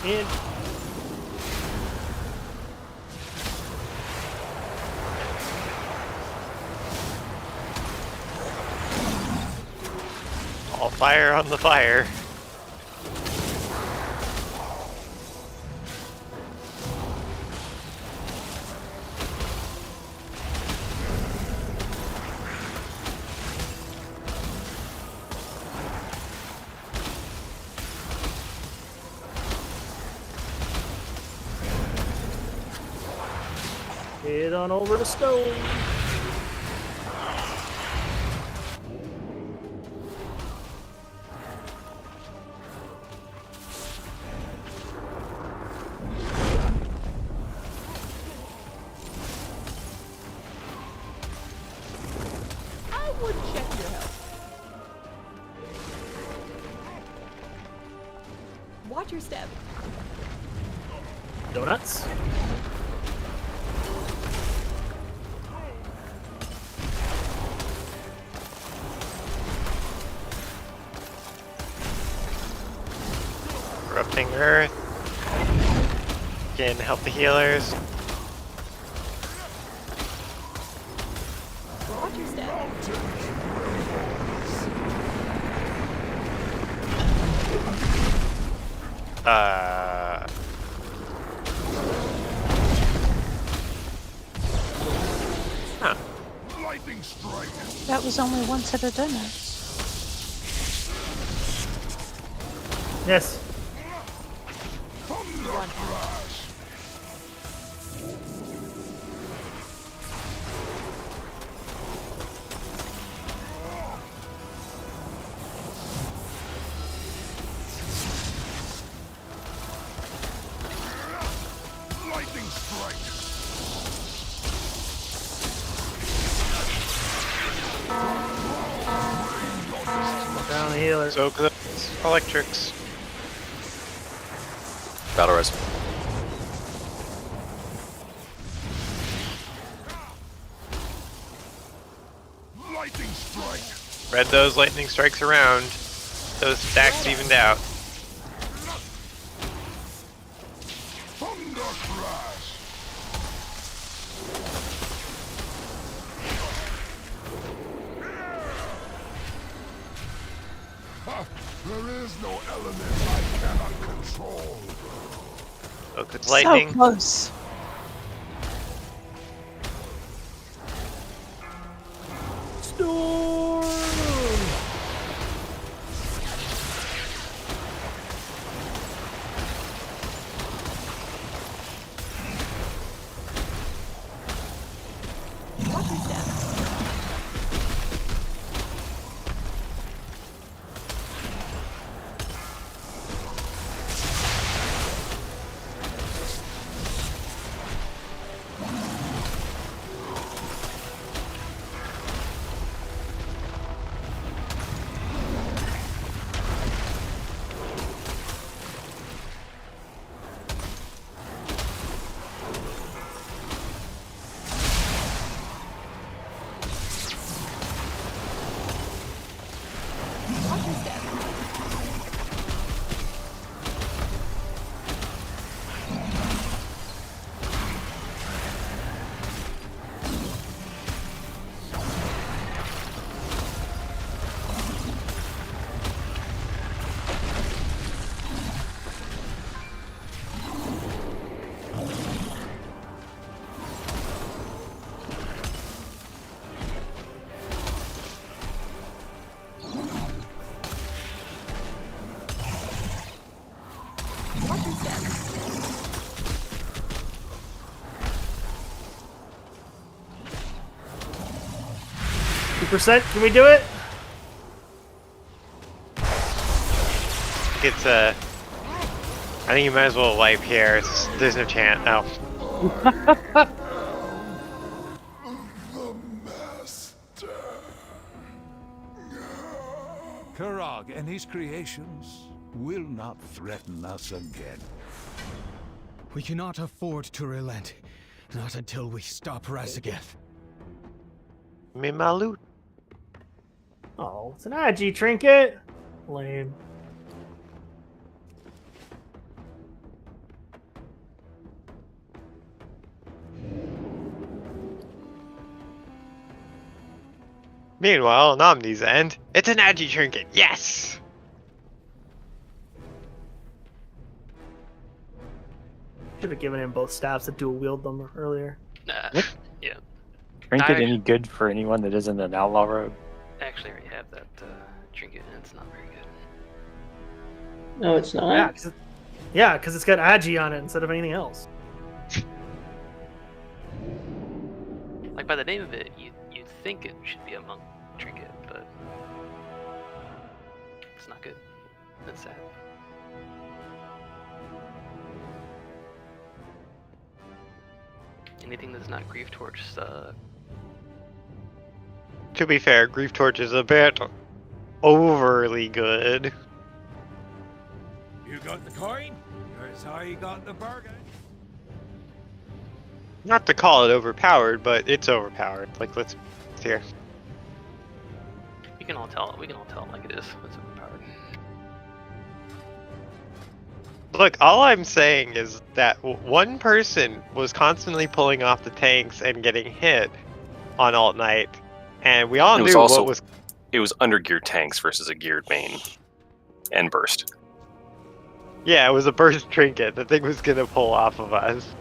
And All fire on the fire. Head on over to stone. I would check your health. Watch your step. Donuts. Corrupting Earth. Again, help the healers. Watch your step. Huh. Lightning strike. That was only one set of donuts. Yes. Thunder crash. Lightning strike. Down the healer. So close. Electrics. Battle res. Lightning strike. Spread those lightning strikes around. Those stacks evened out. Thunder crash. Ha! There is no element I cannot control. Focus lightning. So close. Storm. Watch your step. Watch your step. 2%? Can we do it? It's I think you might as well wipe here. There's no chance. Oh. Karag and his creations will not threaten us again. We cannot afford to relent. Not until we stop Razageth. Mimalut. Oh, it's an Agi trinket. Lame. Meanwhile, on Omni's end, it's an Agi trinket. Yes! Should have given him both staffs to dual wield them earlier. Yeah. Trinket I- any good for anyone that isn't an outlaw rogue? Actually, I already have that trinket, and it's not very good. No, it's not. Yeah, because it's got Agi on it instead of anything else. Like by the name of it, you'd think it should be a monk trinket, but it's not good. That's sad. Anything that's not Grief Torch sucks. To be fair, Grief Torch is a bit overly good. You got the coin? Here's how you got the bargain. Not to call it overpowered, but it's overpowered. Like, let's here. We can all tell it like it is. It's overpowered. Look, all I'm saying is that one person was constantly pulling off the tanks and getting hit on Alt Knight, and we all knew what was. It was under-geared tanks versus a geared main and burst. Yeah, it was a burst trinket. The thing was gonna pull off of us.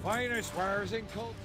Finest wares in culture.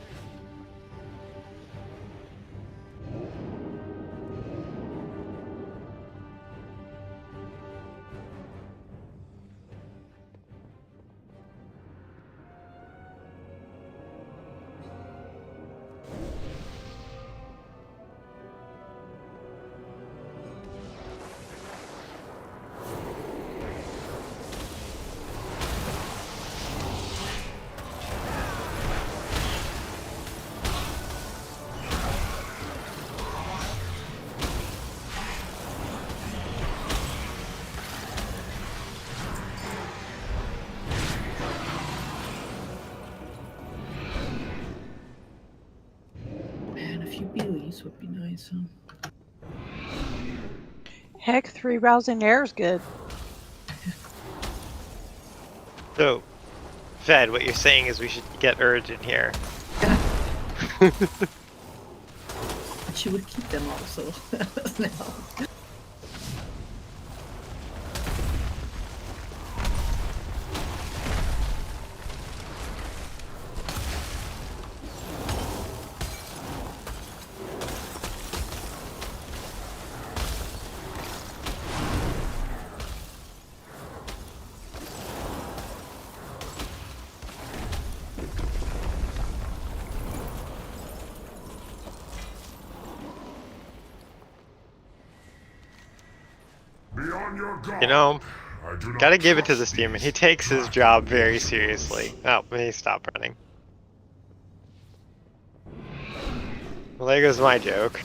Man, a few Beelies would be nice, huh? Heck, 3 rousing air is good. So, Fed, what you're saying is we should get Urge in here. But she would keep them also. No. You know, gotta give it to this demon. He takes his job very seriously. Oh, he stopped running. Well, there goes my joke.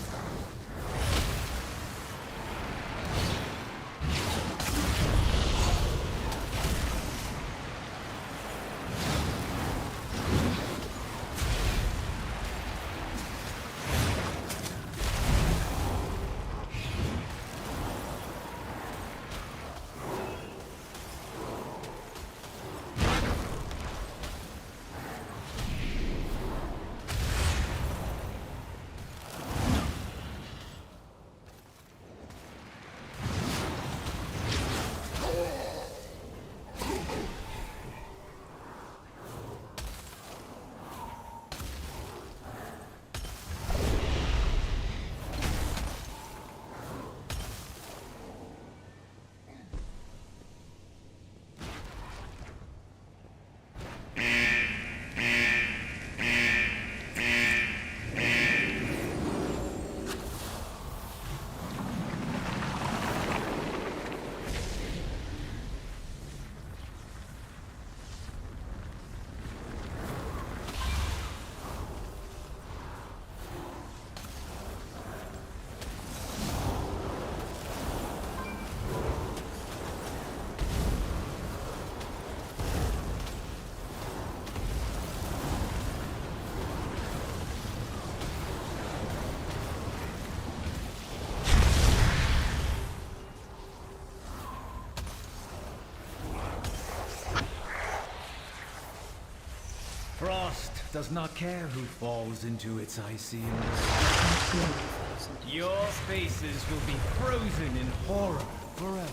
frost does not care who falls into its icy embrace. Your faces will be frozen in horror forever.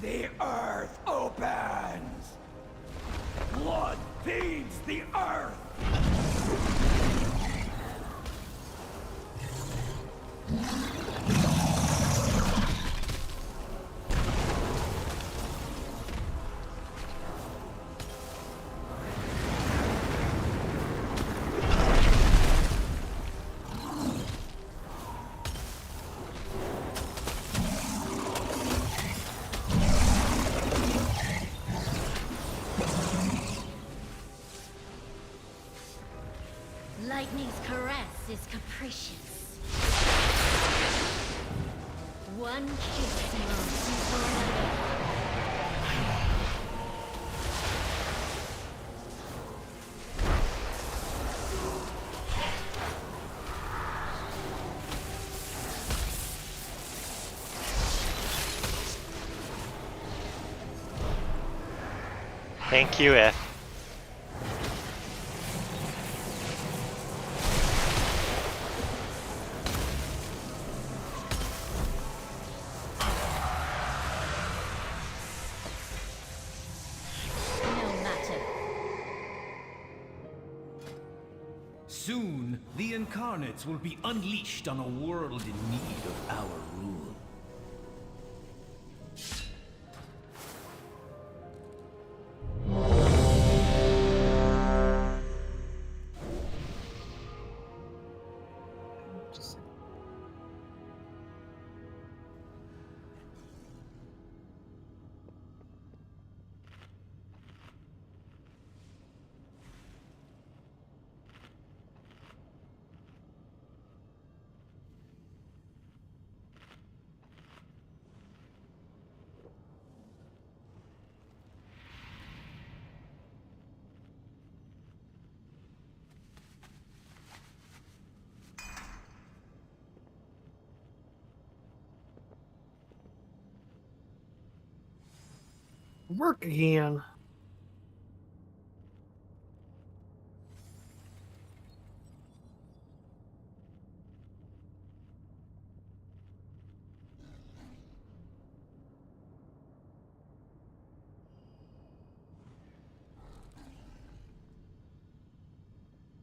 The earth opens! Blood feeds the earth! Lightning's caress is capricious. One kiss melts into another. Thank you, F. Soon, the incarnates will be unleashed on a world in need of our rule. Work again.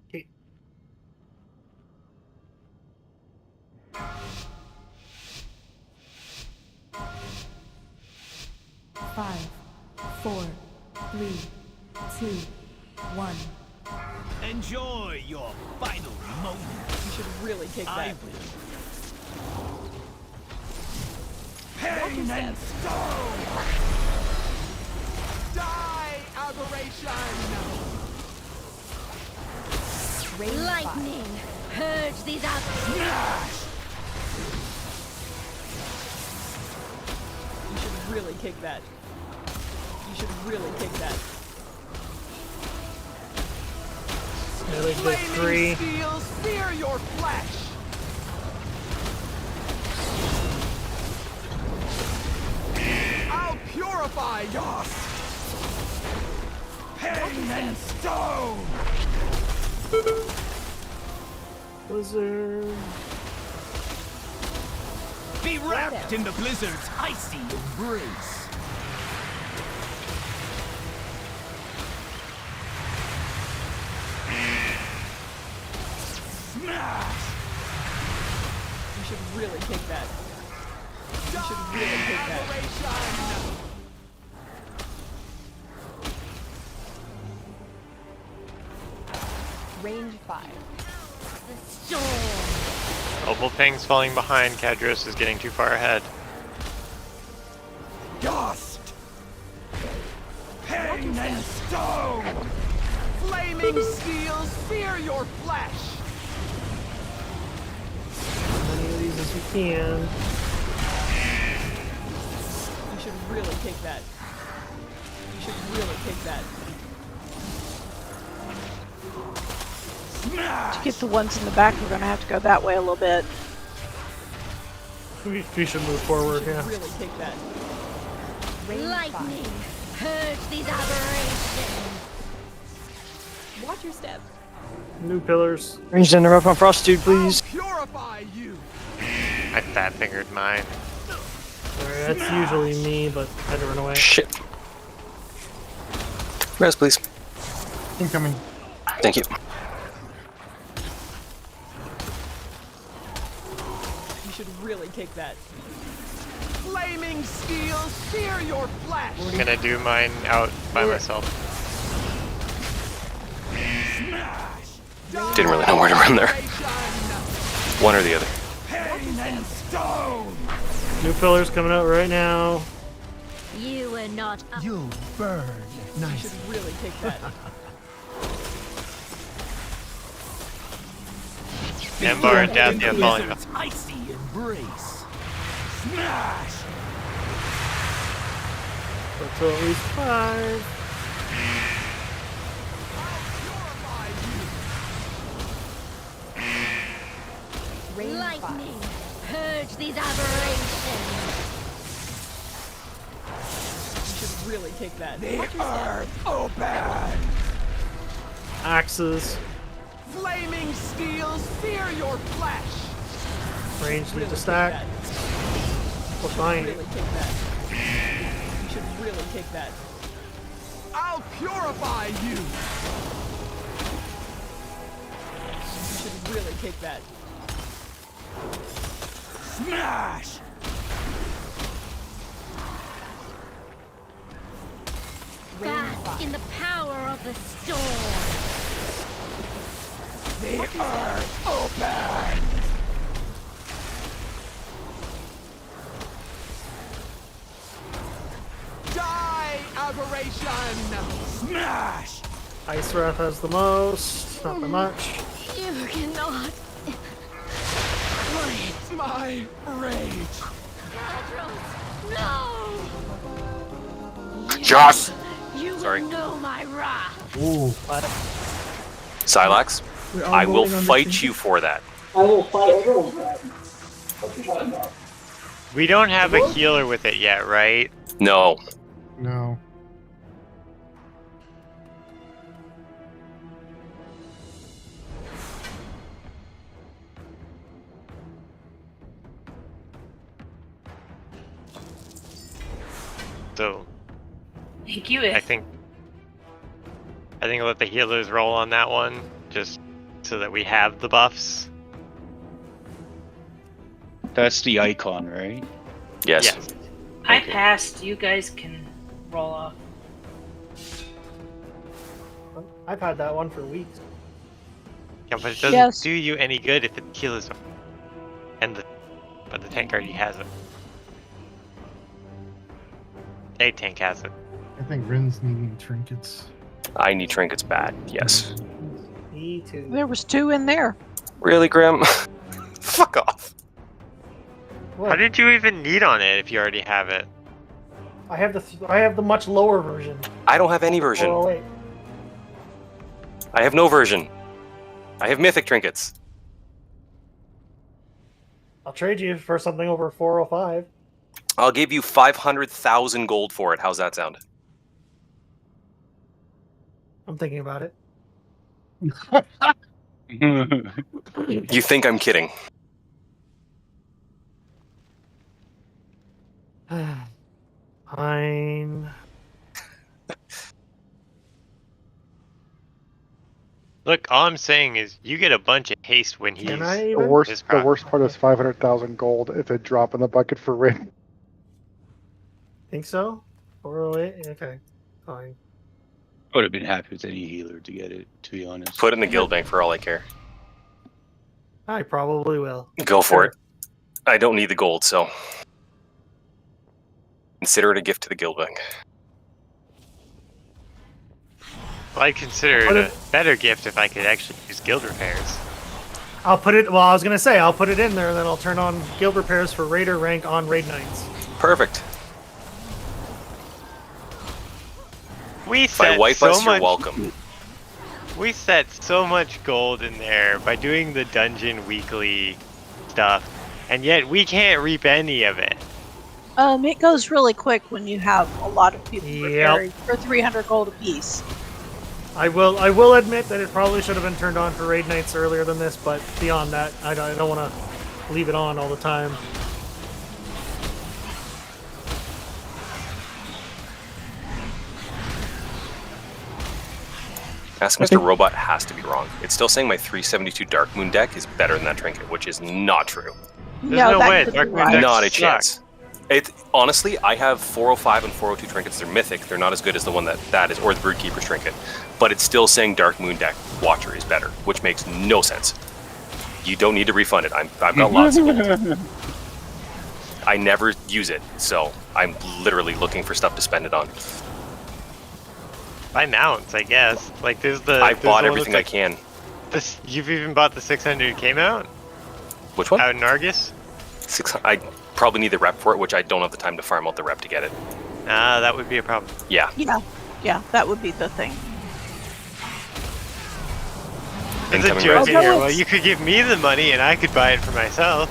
Okay. 5, 4, 3, 2, 1. Enjoy your final moment. You should really take I that. will. Pain and stone! Die, aberration! Lightning! Purge these out! You should really take that. You should really take that. Nearly did 3. Steel, spear your flesh! I'll purify yours! Pain and stone! Blizzard. Be wrapped in the blizzard's icy embrace. Smash! You should really take that. You should really take that. Range 5. The storm! Opal Ping's falling behind. Kadros is getting too far ahead. Dust! Pain and stone! Flaming steel, spear your flesh! As many of these as you can. really take that. You should really take that. To get the ones in the back, we're gonna have to go that way a little bit. We should move forward, You yeah. should really take that. Lightning, purge these aberrations. Watch your step. New pillars. Ranged interrupt on Frost Dude, please. Purify you. I fat fingered mine. Sorry, that's usually me, but I had to run away. Shit. Res, please. Incoming. Thank you. You should really take that. Flaming steel, sear your flesh. I'm gonna do mine out by myself. Didn't really know where to run there. One or the other. Pain and stone. New pillars coming out right now. You were not up. You'll burn. You Nice. should really take that. Ember and Death, yeah, falling. Blizzard's icy embrace. Smash. Up to at least 5. Lightning, purge these aberrations. You should really take that. The Watch your step. earth open. Axes. Flaming steel, sear your flesh. Range Really need to take stack. that. We're fine. Really take that. You should really take that. I'll purify you. You should really take that. Smash. Bask in the power of the storm. The earth open. Die, aberration. Smash. Ice Wrath has the most. Not that much. You cannot. My rage. No! Josh! You Sorry. will know my wrath. Ooh. Silax, We're all I will voting on this fight thing? you for that. I will fight everyone for that. What you talking about? We don't have a healer with it yet, right? No. No. So Thank you. I think I'll let the healers roll on that one, just so that we have the buffs. That's the icon, right? Yes. Yes. I Okay. passed. You guys can roll off. I've had that one for weeks. Yeah, but it doesn't Yes. do you any good if the healers but the tank already has it. A tank has it. I think Rin's needing trinkets. I need trinkets bad, yes. Me too. There was 2 in there. Really, Grim? Fuck off. How did you even need on it if you already have it? I have the much lower version. I don't have any version. Oh wait. I have no version. I have mythic trinkets. I'll trade you for something over 405. I'll give you 500,000 gold for it. How's that sound? I'm thinking about it. You think I'm kidding? Fine. Look, all I'm saying is you get a bunch of haste when he's Can I The even? worst, his the proc. worst part is 500,000 gold. It's a drop in the bucket for Rin. Think so? 408? Okay. Fine. I would have been happy with any healer to get it, to be honest. Put it in the guild bank for all I care. I probably will. Go for it. I don't need the gold, so consider it a gift to the guild bank. Well, I'd consider it a better gift if I could actually use guild repairs. I'll put it, well, I was going to say, I'll put it in there, and then I'll turn on guild repairs for raider rank on raid nights. Perfect. We If I set wipe so us, you're much. welcome. We set so much gold in there by doing the dungeon weekly stuff, and yet we can't reap any of it. It goes really quick when you have a lot of people Yep. preparing for 300 gold apiece. I will admit that it probably should have been turned on for raid nights earlier than this, but beyond that, I don't want to leave it on all the time. Ask Mr. Robot has to be wrong. It's still saying my 372 Dark Moon deck is better than that trinket, which is not true. There's no way. could Dark be Moon right. decks Not a suck. chance. It honestly, I have 405 and 402 trinkets. They're mythic. They're not as good as the one that is, or the Broodkeeper's trinket. But it's still saying Dark Moon deck Watcher is better, which makes no sense. You don't need to refund it. I've got lots of gold. I never use it, so I'm literally looking for stuff to spend it on. Buy mounts, I guess. Like there's the. I there's bought the one everything that's I can. This, you've even bought the 600k mount Which one? out in Argus. I probably need the rep for it, which I don't have the time to farm out the rep to get it. Ah, that would be a problem. Yeah. Yeah, that would be the thing. There's a Incoming joke res. in here. Well, you could give me the money and I could buy it for myself.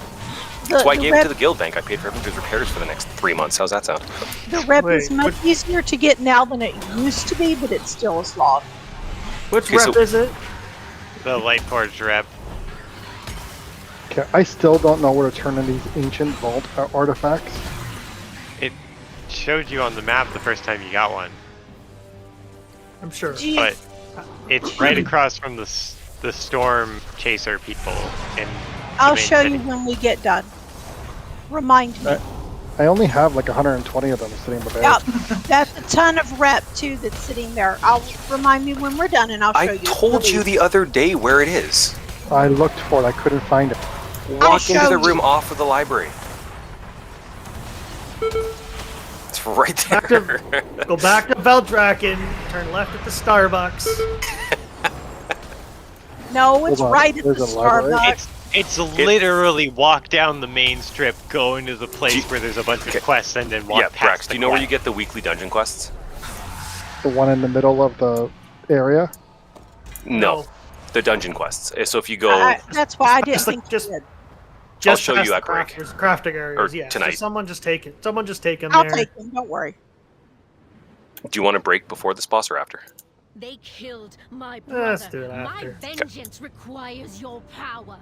That's why I gave it to the guild bank. I paid for everybody's repairs for the next 3 months. How's that sound? The rep is Wait, much easier to get now than it used to be, but it still is long. Which Okay, rep so- is it? The light forge rep. Okay, I still don't know where to turn in these ancient vault artifacts. It showed you on the map the first time you got one, I'm sure. but it's right across from the storm chaser people. In I'll the main show city. you when we get done. Remind me. I only have like 120 of them sitting in the bag. Yep, that's a ton of rep too that's sitting there. I'll remind me when we're done, and I'll show I you. told you the other day where it is. I looked for it, I couldn't find it. Walk into the showed room you. off of the library. It's right there. Go back to Veldraken, turn left at the Starbucks. No, it's Hold on, right at the there's a library? Starbucks. It's literally walk down the main strip, go into the place Do you- where there's a bunch Okay. of quests, and then walk Yeah, past Brax, the do you know where you quest. get the weekly dungeon quests? The one in the middle of the area. No. The dungeon quests. So if you go... That's why I didn't Just like- think just- you did. Just show past you the at break. crafting areas, Or yeah. tonight. So someone just take it. Someone just take them I'll there. take them. Don't worry. Do you want to break before this boss or after? They killed my Let's brother. do it My after. vengeance requires your power.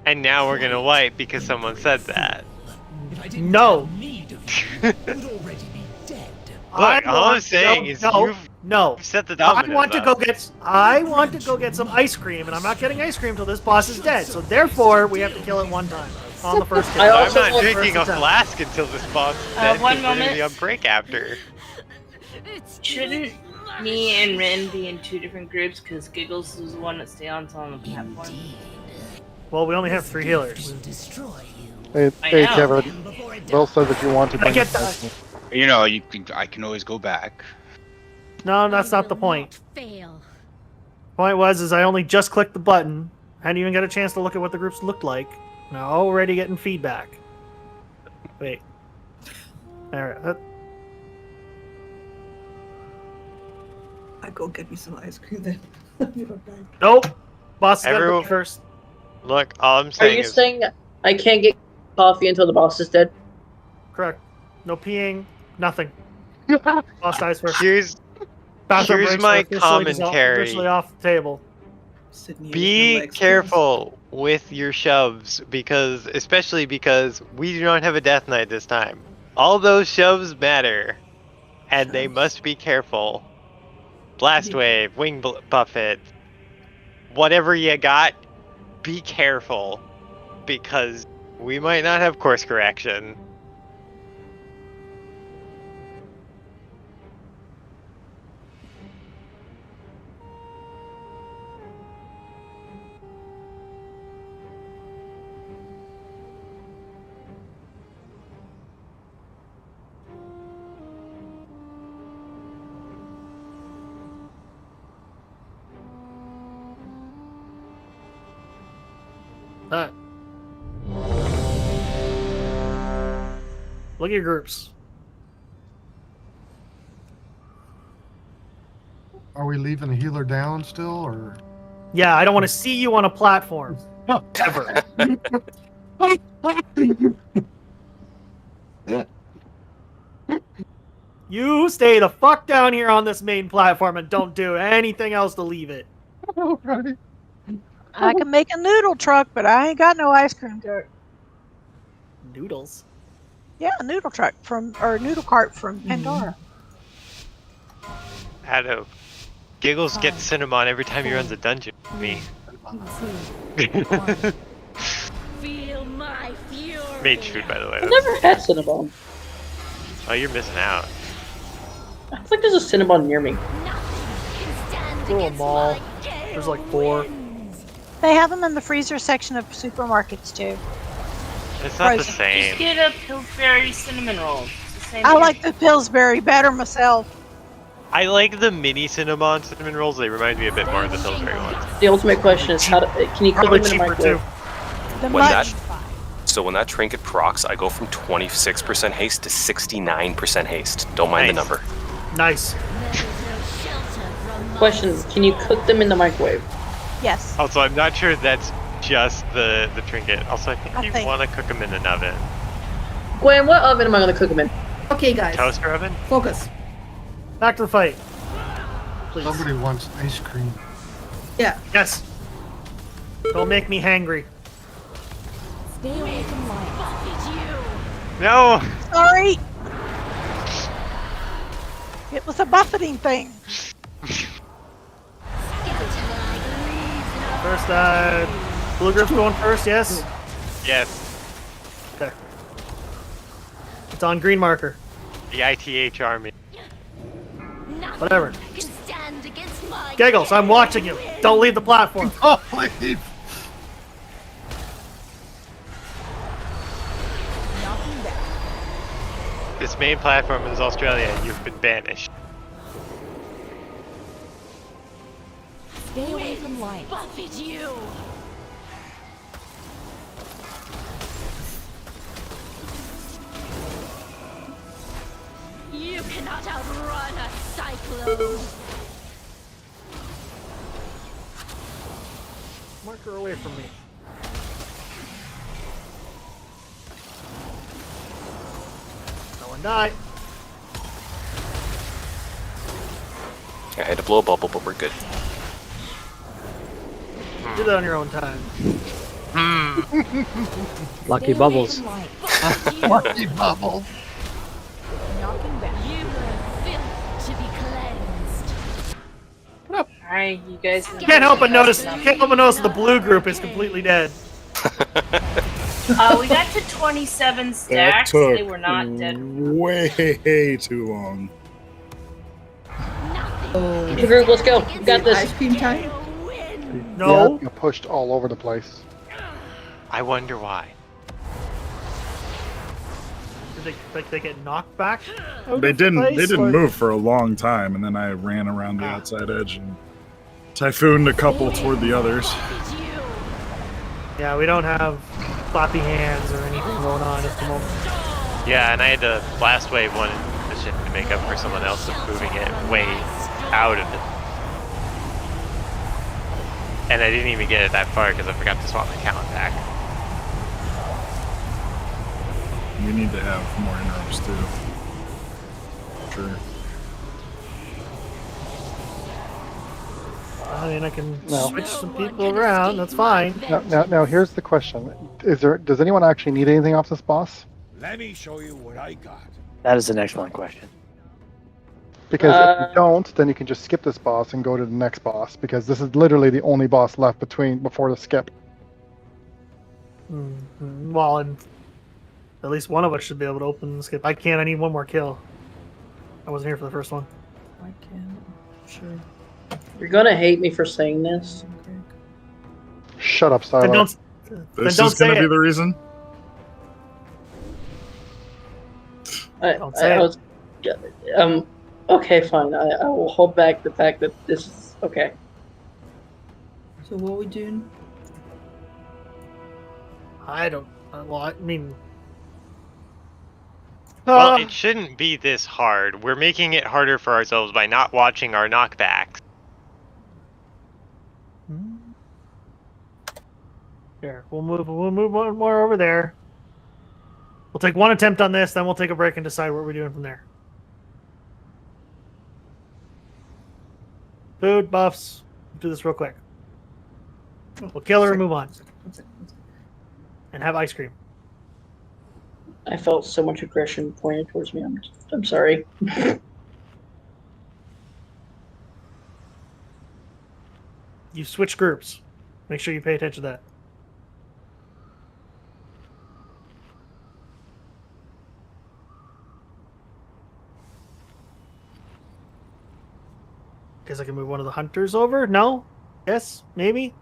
And now we're gonna wipe because someone said that. No. Look, all I'm saying is no. you've set the I dominoes want to up. go get some ice cream, and I'm not getting ice cream until this boss is dead. So therefore, we have to kill it one time on the first kill. I I'm also not want drinking a first attempt. flask until this boss is dead. one 'cause we're gonna moment. be on break after. Shouldn't me and Rin be in two different groups? Because Giggles is the one that stays on the platform. Well, we only have 3 healers. Hey, I hey know. Kevin. Will says if you want to I bring get it that. back to me. You know, I can always go back. No, that's not the point. Fail. Point was I only just clicked the button, hadn't even got a chance to look at what the groups looked like. Now already getting feedback. Wait. There. I go get me some ice cream then. I'll be right back. Nope. Boss got to Everyone- go first. Look, all I'm Are saying you is saying I can't get coffee until the boss is dead? Correct. No peeing. Nothing. Boss dies first. here's Bathroom here's breaks my are commentary. officially off the table. Sitting here with Be my legs careful with your shoves, especially because we do not have a death knight this time. All those shoves matter, and they must be careful. Blast wave, wing buffet, whatever you got, be careful, because we might not have course correction. Alright. Look at your groups. Are we leaving the healer down still, or? Yeah, I don't want to see you on a platform. Ever. You stay the fuck down here on this main platform and don't do anything else to leave it. Okay. I can make a noodle truck, but I ain't got no ice cream truck. Noodles? Yeah, a noodle truck or noodle cart from Pandora. Addo. Giggles gets cinnamon every time he runs a dungeon with me. Feel my fury. Mage food, by the way. I've never had Cinnabon. Oh, you're missing out. I think there's a Cinnabon near me. Little mall. There's like 4. They have them in the freezer section of supermarkets too. It's not the Frozen. same. Just get a Pillsbury cinnamon roll. It's the same I thing. like the Pillsbury better myself. I like the mini cinnamon rolls. They remind me a bit more of the Pillsbury ones. The ultimate question is, can you cook them in the microwave? When that trinket procs, I go from 26% haste to 69% haste. Don't mind the number. Nice. Question is, can you cook them in the microwave? Yes. Also, I'm not sure that's just the trinket. Also, I think you want to cook them in an oven. Gwen, what oven am I going to cook them in? Okay, guys. Toaster oven? Focus. Back to the fight. Please. Somebody wants ice cream. Yeah. Yes. Don't make me hangry. Stay away from light. No! Sorry. It was a buffeting thing. First, blue group's going first, yes? Yes. Okay. It's on green marker. The ITH army. Whatever. Giggles, I'm watching you. Don't leave the platform. Oh, please. This main platform is Australia. You've been banished. Stay away from light. Buffet you. You cannot outrun a cyclone. Marker away from me. No one die. I had to blow a bubble, but we're good. Do that on your own time. Lucky bubbles. Lucky bubble. Knocking back. You are fit to be cleansed. Alright, you guys. Can't help but notice. Can't help but notice the blue group is completely dead. We got to 27 That stacks. took They were not dead. way too long. The group, let's go. We got this. Ice cream time? No. Yeah, you pushed all over the place. I wonder why. Did they get knocked back? They didn't move for a long time, and then I ran around the outside edge and typhooned a couple toward the others. Yeah, we don't have floppy hands or anything going on at the moment. Yeah, and I had to blast wave one position to make up for someone else moving it way out of it. And I didn't even get it that far because I forgot to swap my talent back. We need to have more interrupts too. Sure. I mean, I can No. switch some people around. That's fine. Now, here's the question: does anyone actually need anything off this boss? Let me show you what I got. That is an excellent question. Because if you don't, then you can just skip this boss and go to the next boss. Because this is literally the only boss left before the skip. Well, and at least one of us should be able to open the skip. I can't. I need one more kill. I wasn't here for the first one. I can. Sure. You're gonna hate me for saying this. Shut up, Then Silas. This don't is going say to be it. the reason. Okay, fine. I will hold back the fact that this is okay. So what are we doing? I don't. Well, I mean. Well, it shouldn't be this hard. We're making it harder for ourselves by not watching our knockbacks. Here, we'll move one more over there. We'll take one attempt on this, then we'll take a break and decide what we're doing from there. Food, buffs. Do this real quick. We'll kill her and move on. And have ice cream. I felt so much aggression pointed towards me. I'm sorry. You switch groups. Make sure you pay attention to that. Guess I can move one of the hunters over? No? Yes? Maybe?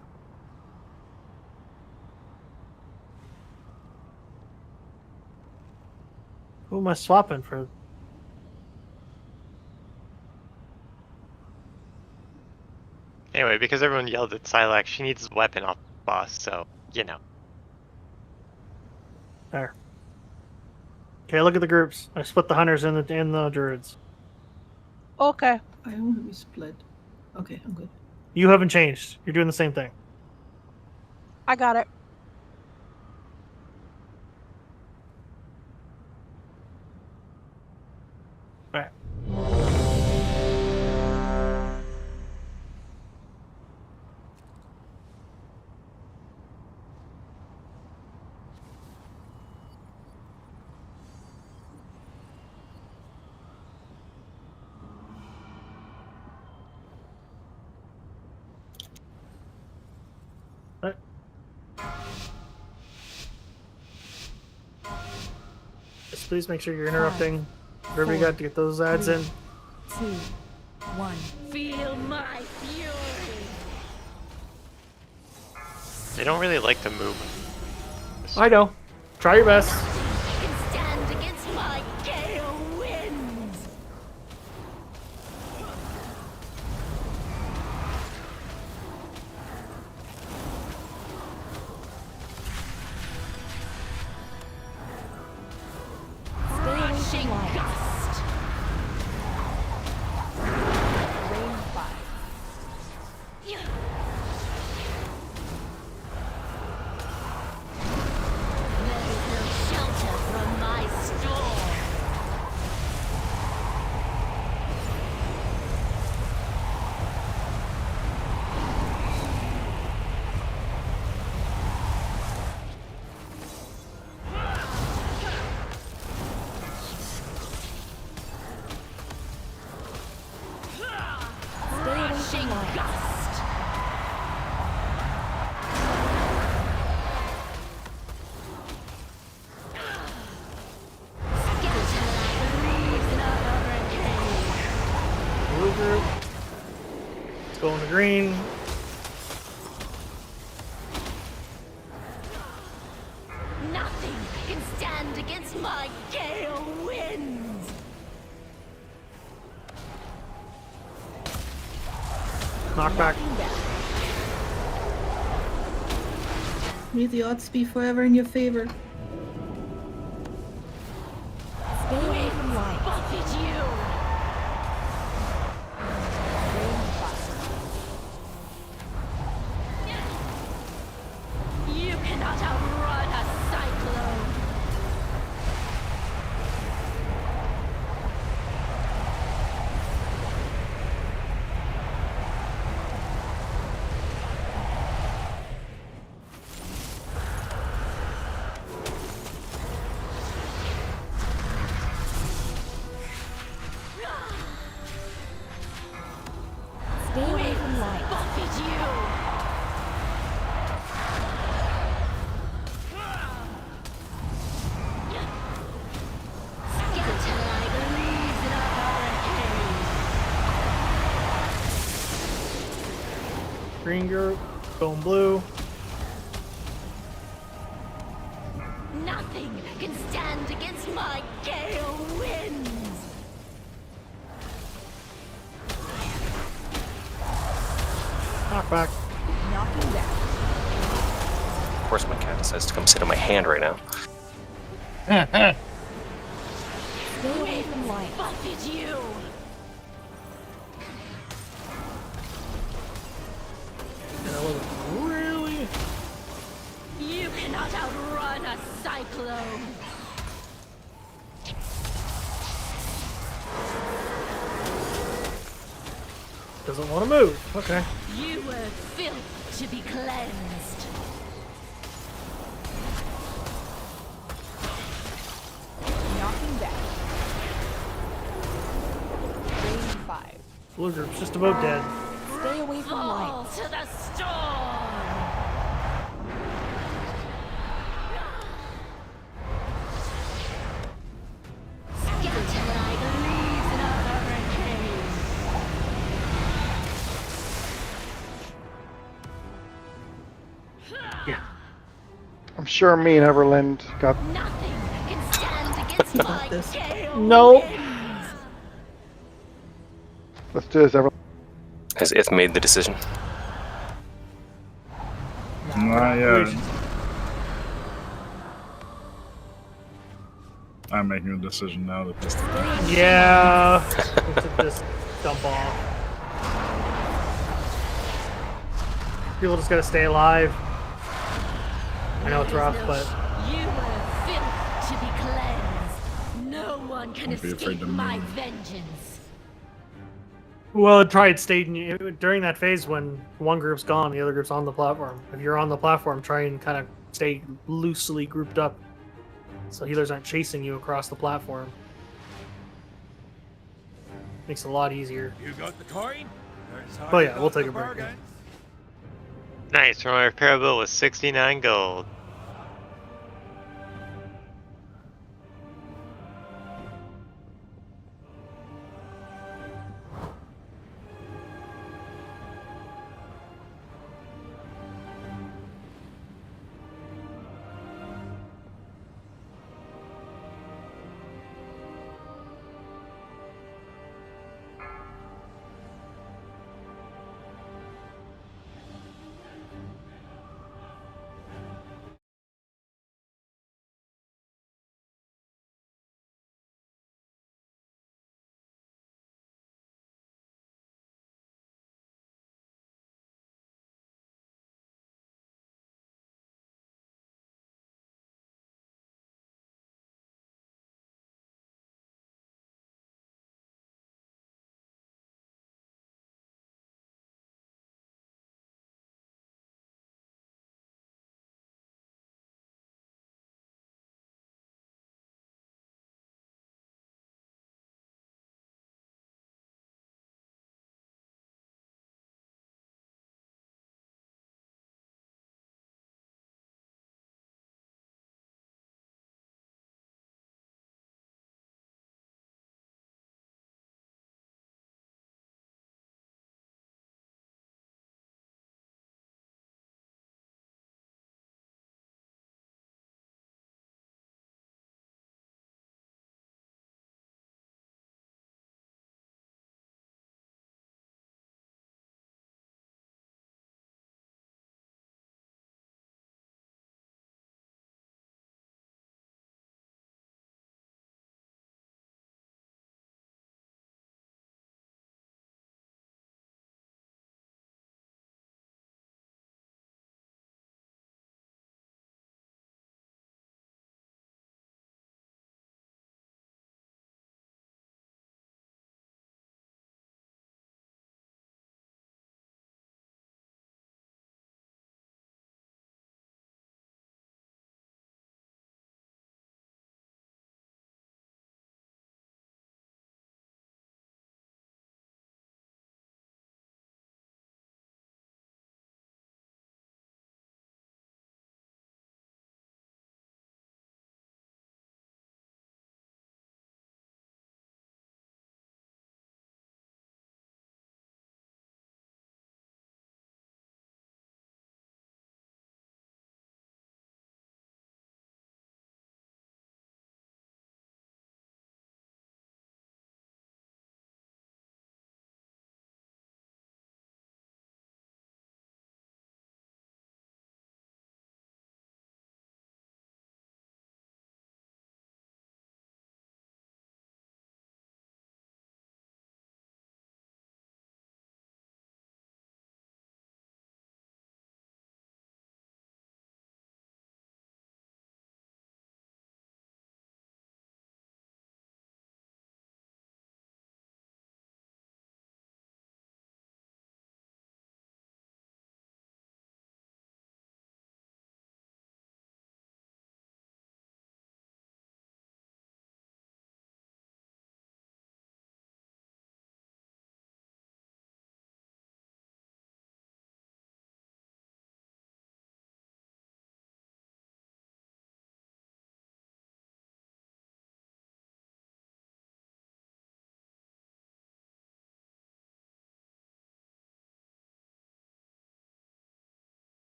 Who am I swapping for? Anyway, because everyone yelled at Silax, she needs his weapon off the boss, so, you know. There. Okay, look at the groups. I split the hunters and the druids. Okay. I want to be split. Okay, I'm good. You haven't changed. You're doing the same thing. I got it. All right. Just please make sure you're interrupting. Wherever you got to get those ads in. 2, 1. Feel my fury. They don't really like to move. I know. Try your best. Can stand against my gale winds. Rushing gust. Rain fire. There is no shelter from my storm. Rushing gust. Blue group. Let's go in the green. Nothing can stand against my gale winds. Knockback. May the odds be forever in your favor. Stay away from light. Buffet you. Rain fire. You cannot outrun a cyclone. Stay away from light. Buffet you. Scatter like leaves in a hurricane. Green group. Going blue. Nothing can stand against my gale winds. Knockback. Knocking back. Of course, my cat decides to come sit on my hand right now. Stay away from light. Buffet you. That wasn't really. cannot outrun a cyclone. Doesn't want to move. Okay. You were filth to be cleansed. Knocking back. Range 5. Blue group's just about dead. Stay away from Fall light. to the storm. Scatter like leaves in a hurricane. Yeah. I'm sure me and Everland got. Nothing can stand against my gale Nope. winds. Let's do this, Everland. Has Ith made the decision? Not yet. I'm making a decision now that this. Yeah. We should just dump off. People just gotta stay alive. I know it's rough, but You were filth to be cleansed. No one can Don't be afraid escape to my move. vengeance. well, try it staying during that phase when one group's gone, the other group's on the platform. If you're on the platform, try and kind of stay loosely grouped up, so healers aren't chasing you across the platform. Makes it a lot easier. You got the coin? But yeah, we'll take a break. Nice. My repair bill was 69 gold.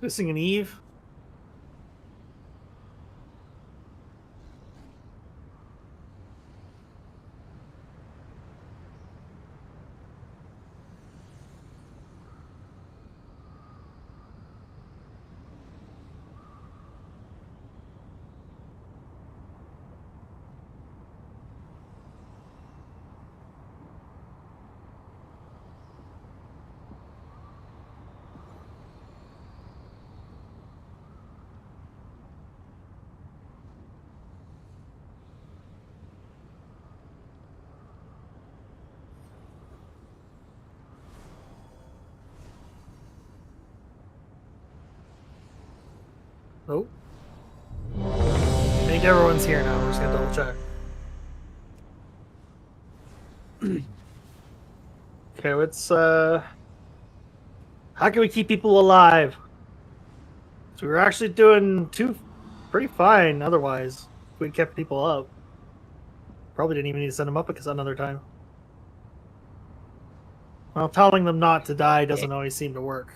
Missing an Eve. Nope. I think everyone's here now. We're just gonna double check. Okay, let's how can we keep people alive? So we were actually doing pretty fine otherwise. If we kept people up. Probably didn't even need to send them up because another time. Well, telling them not to die doesn't always seem to work.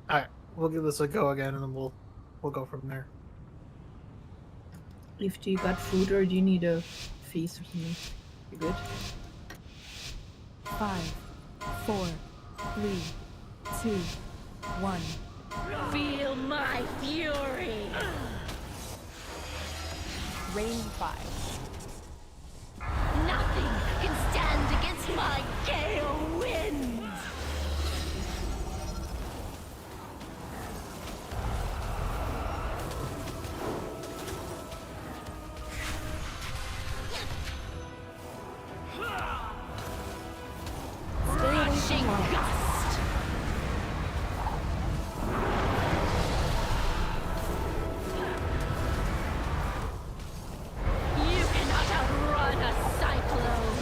Alright, we'll give this a go again and then we'll go from there. If do you got food or do you need a feast or something? You good? 5, 4, 3, 2, 1. Feel my fury. Range 5. Nothing can stand against my gale winds. Crashing gust. You cannot outrun a cyclone.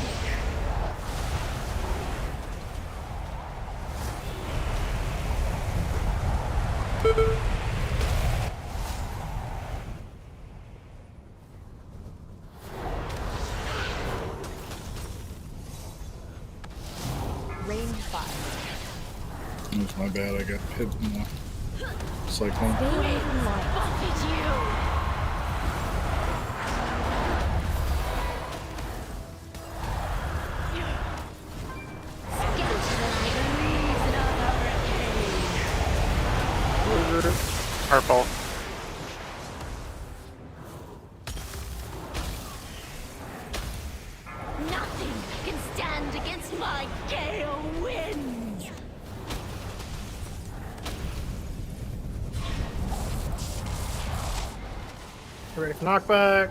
Range 5. It was my bad. I got hit in the cyclone. Stay away from line. Buffet you. Purple. Nothing can stand against my gale winds. Ready for knockback.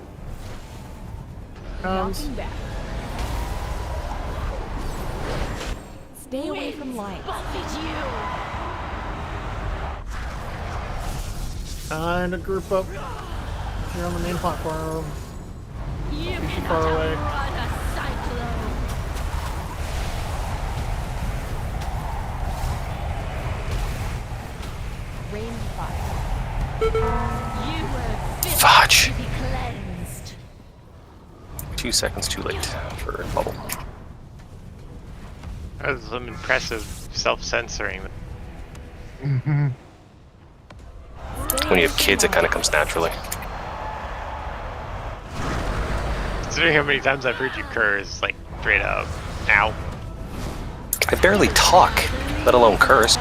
Comes. Knocking back. Stay away from line. Buffet you. Kind of group up. You're on the main platform. You Keep cannot far away. outrun a cyclone. Range 5. You were fit Fudge. to be cleansed. 2 seconds too late for bubble. That was some impressive self-censoring. Mm-hmm. When you have kids, it kind of comes naturally. Considering how many times I've heard you curse, like, straight up. Ow. I barely talk, let alone curse.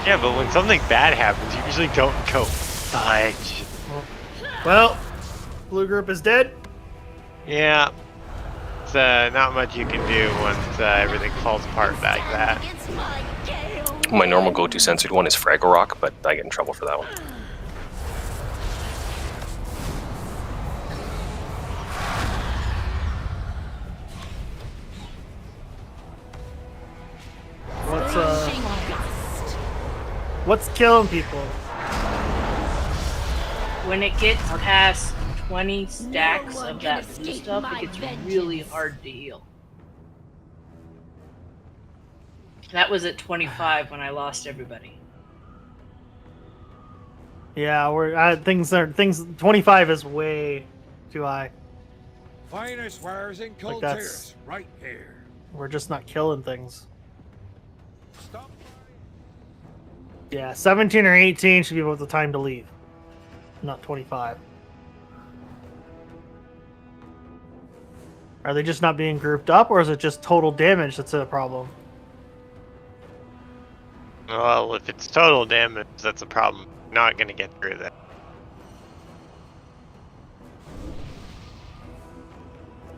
Yeah, but when something bad happens, you usually don't go, fudge. Well, blue group is dead. Yeah. It's not much you can do once everything falls apart like that. My normal go-to censored one is Fraggle Rock, but I get in trouble for that one. What's killing people? When it gets past 20 stacks one of can can that blue escape stuff, my it gets vengeance. really hard to heal. That was at 25 when I lost everybody. Yeah, we're things. 25 is way too high. Finest wares in Like Kultiris, that's right here. we're just not killing things. Yeah, 17 or 18 should be about the time to leave, not 25. Are they just not being grouped up, or is it just total damage that's a problem? Well, if it's total damage, that's a problem. Not gonna get through that.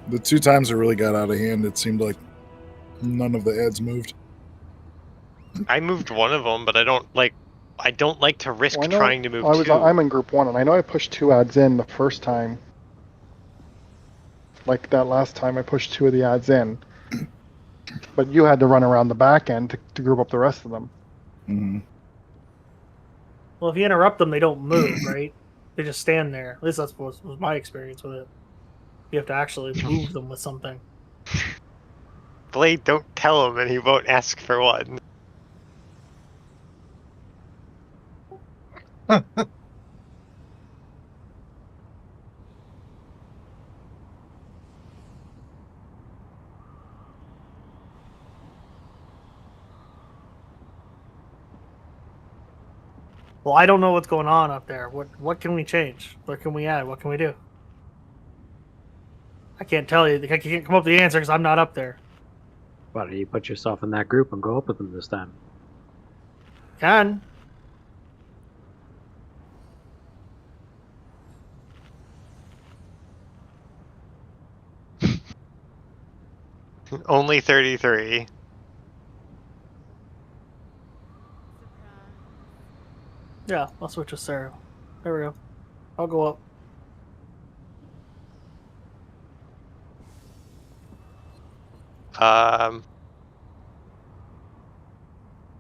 The 2 times it really got out of hand, it seemed like none of the ads moved. I moved one of them, but I don't like to risk Well, I know trying to move 2. I'm in group 1, and I know I pushed 2 ads in the first time. Like that last time, I pushed 2 of the ads in. But you had to run around the back end to group up the rest of them. Mm-hmm. Well, if you interrupt them, they don't move, right? They just stand there. At least that's what was my experience with it. You have to actually move them with something. Blade, don't tell him, and he won't ask for one. Well, I don't know what's going on up there. What can we change? What can we add? What can we do? I can't tell you. I can't come up with the answer because I'm not up there. Why don't you put yourself in that group and go up with them this time? Can. Only 33. Yeah, I'll switch with Sarah. There we go. I'll go up.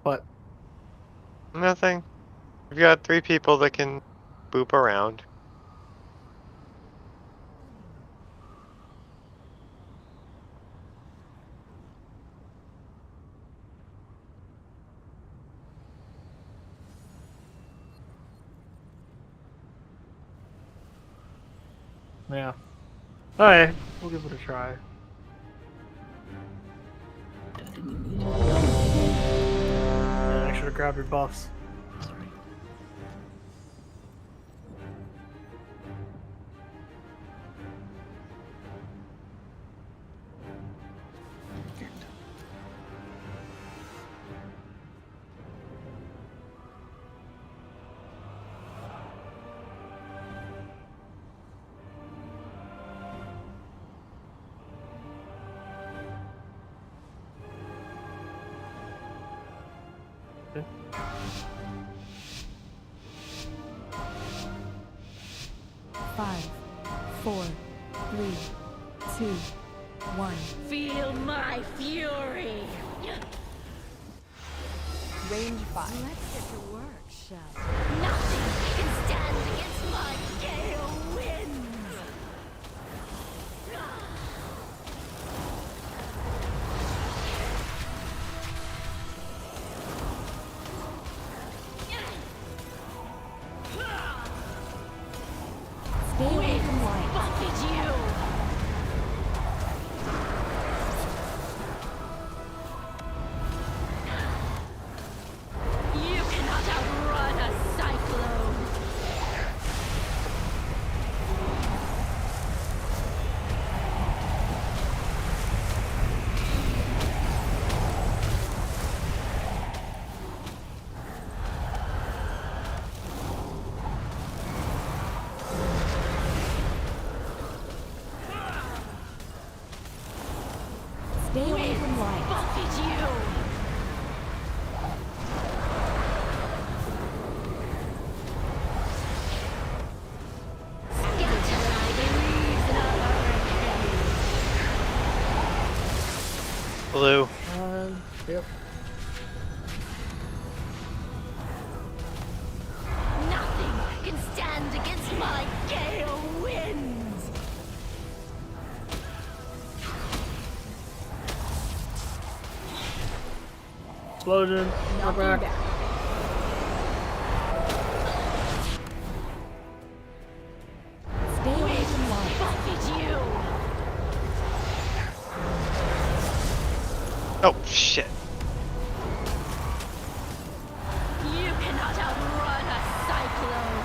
What? Nothing. We've got 3 people that can boop around. Yeah. Alright, we'll give it a try. Yeah, I should have grabbed your buffs. Sorry. Okay. 5, 4, 3, 2, 1. Feel my fury. Range 5. Let's get to work, shall we? Nothing can stand against my gale winds. Stay away from light. Buffet you. You cannot outrun a cyclone. Stay away from light. Buffet you. Blue. Yep. Nothing can stand against my gale winds. Explosion. We're back. Stay away from light. Buffet you. Oh shit! You cannot outrun a cyclone.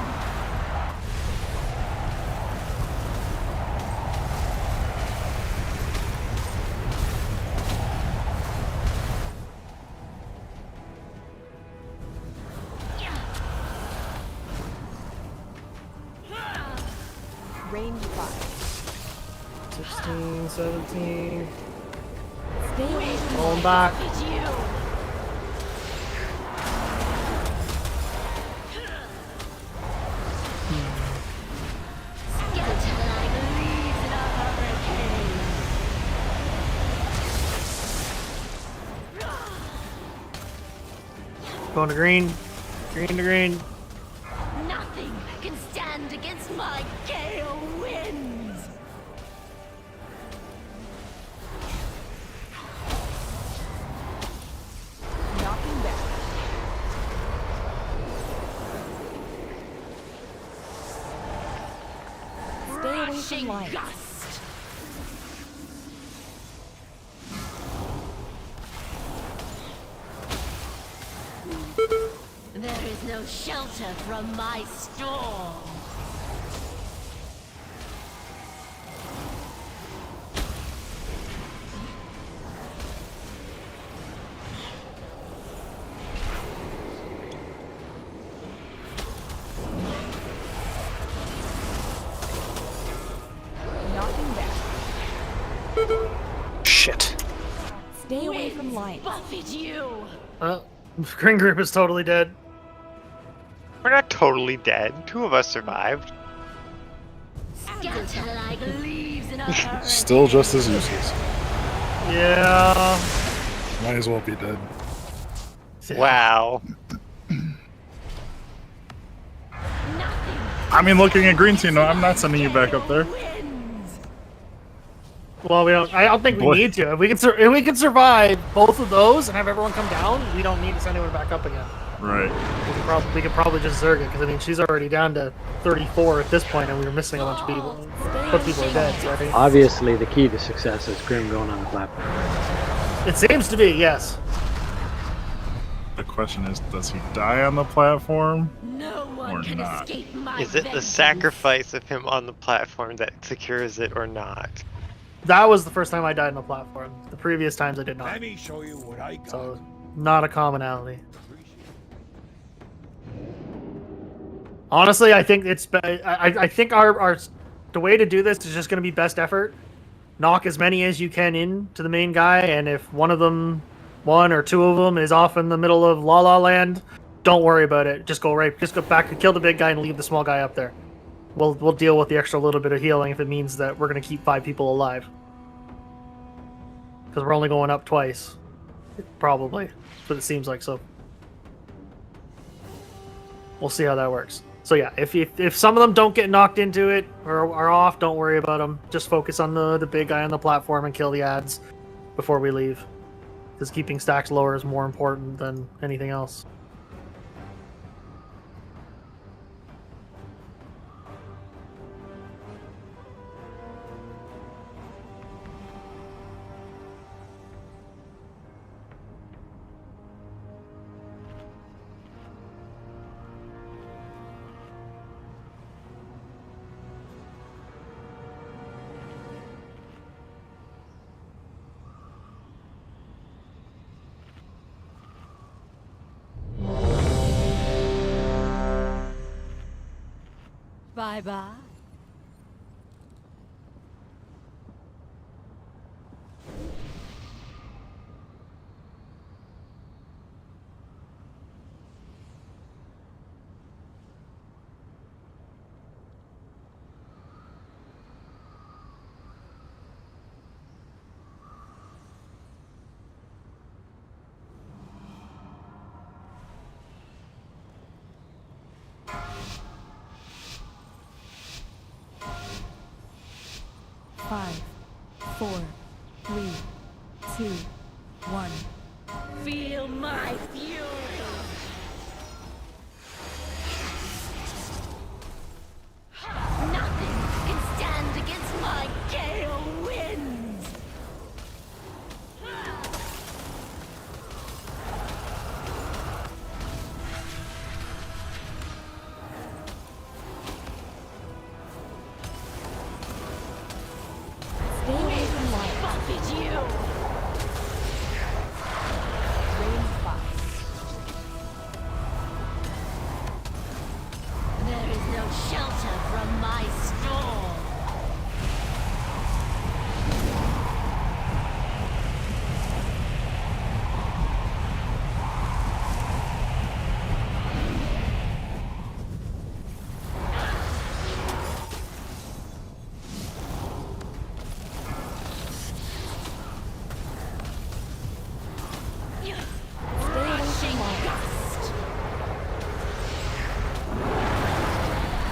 Range 5. 16, 17. Stay away from Rolling light. back. Going to green. Green to green. Nothing can stand against my gale winds. Knocking back. Stay away from light. Gust. There is no shelter from my storm. Knocking back. Shit. Stay away from light. Buffet you. Green group is totally dead. We're not totally dead. 2 of us survived. Scatter like leaves in a hurricane. Still just as useless. Yeah. Might as well be dead. Wow. I mean, looking at green team, no, I'm not sending you back up there. Well, we don't. I don't think we Boy. need to. If we can survive both of those and have everyone come down, we don't need to send anyone back up again. Right. We could probably just Zerg it because I mean she's already down to 34 at this point, and we were missing a bunch of people. A bunch of people are dead. So I think Obviously, the key to success is Grim going on the platform. it seems to be yes. The question is, does he die on the platform No one or can not? escape my Is it the vengeance. sacrifice of him on the platform that secures it or not? That was the first time I died on the platform. The previous times I did not. Let me show you what I got. So not a commonality. Honestly, I think I think our the way to do this is just going to be best effort. Knock as many as you can into the main guy, and if one or two of them is off in the middle of La La Land, don't worry about it. Just go back and kill the big guy and leave the small guy up there. We'll deal with the extra little bit of healing if it means that we're going to keep 5 people alive. Because we're only going up twice, probably. But it seems like so. We'll see how that works. So yeah, if some of them don't get knocked into it or are off, don't worry about them. Just focus on the big guy on the platform and kill the ads before we leave. Because keeping stacks lower is more important than anything else. Bye-bye. Five, 4, 3, 2, 1. Feel my fury. Nothing can stand against my gale winds.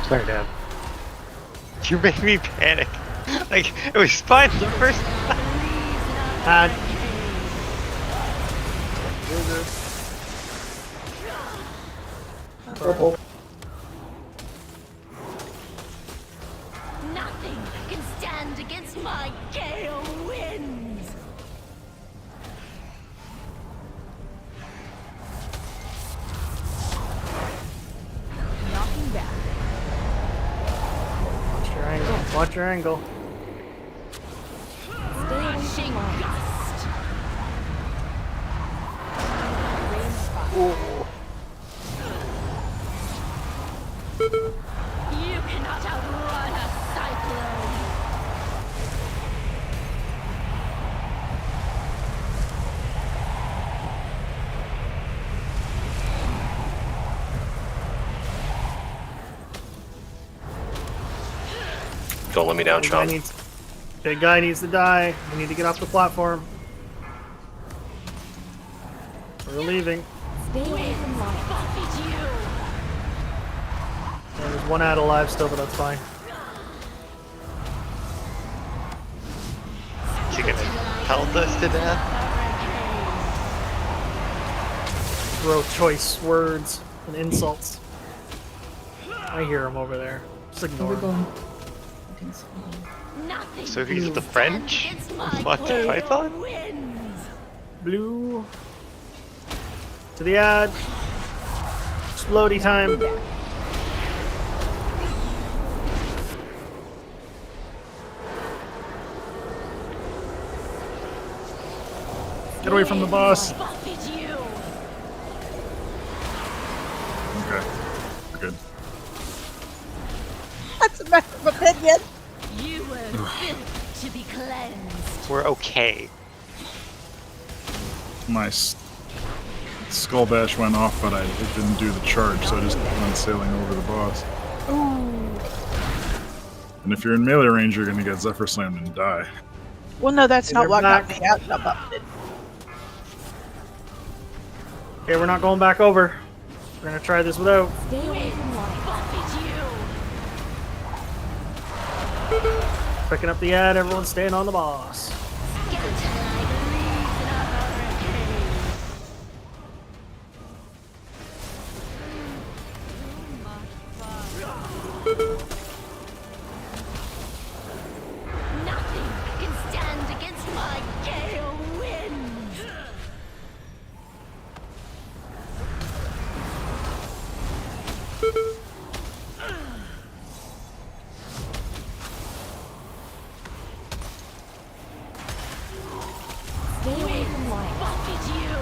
Sorry, Dad. You made me panic. Like, it was fine the first And Purple. Nothing can stand against my gale winds. Knocking back. watch your angle. Watch your angle. Stay away from lines. Gust. Range 5. You cannot outrun a cyclone. Don't let me down, Sean. Big guy needs to die. We need to get off the platform. We're leaving. Stay away from lines. Buffet you. Yeah, there's one ad alive still, but that's fine. Is he gonna pelt us to death? Throw choice words and insults. I hear him over there. Just ignore We're him. going. Nothing So he's the can French stand against my Monty gale Python? winds. Blue. To the ad. Explodey time. Get away from the boss. Buffet you. Okay. We're good. That's a matter of opinion. You were built to be cleansed. We're okay. My skull bash went off, but it didn't do the charge, so I just went sailing over the boss. And if you're in melee range, you're gonna get Zephyr Slammed and die. Well, no, that's Hey, not they're what got back. me out. No, but Okay, we're not going back over. We're gonna try this without. Stay away from lines. Buffet you. Picking up the ad, everyone's staying on the boss. Scatter like leaves in a hurricane. Nothing can stand against my gale winds. Stay away from lines. Buffet you.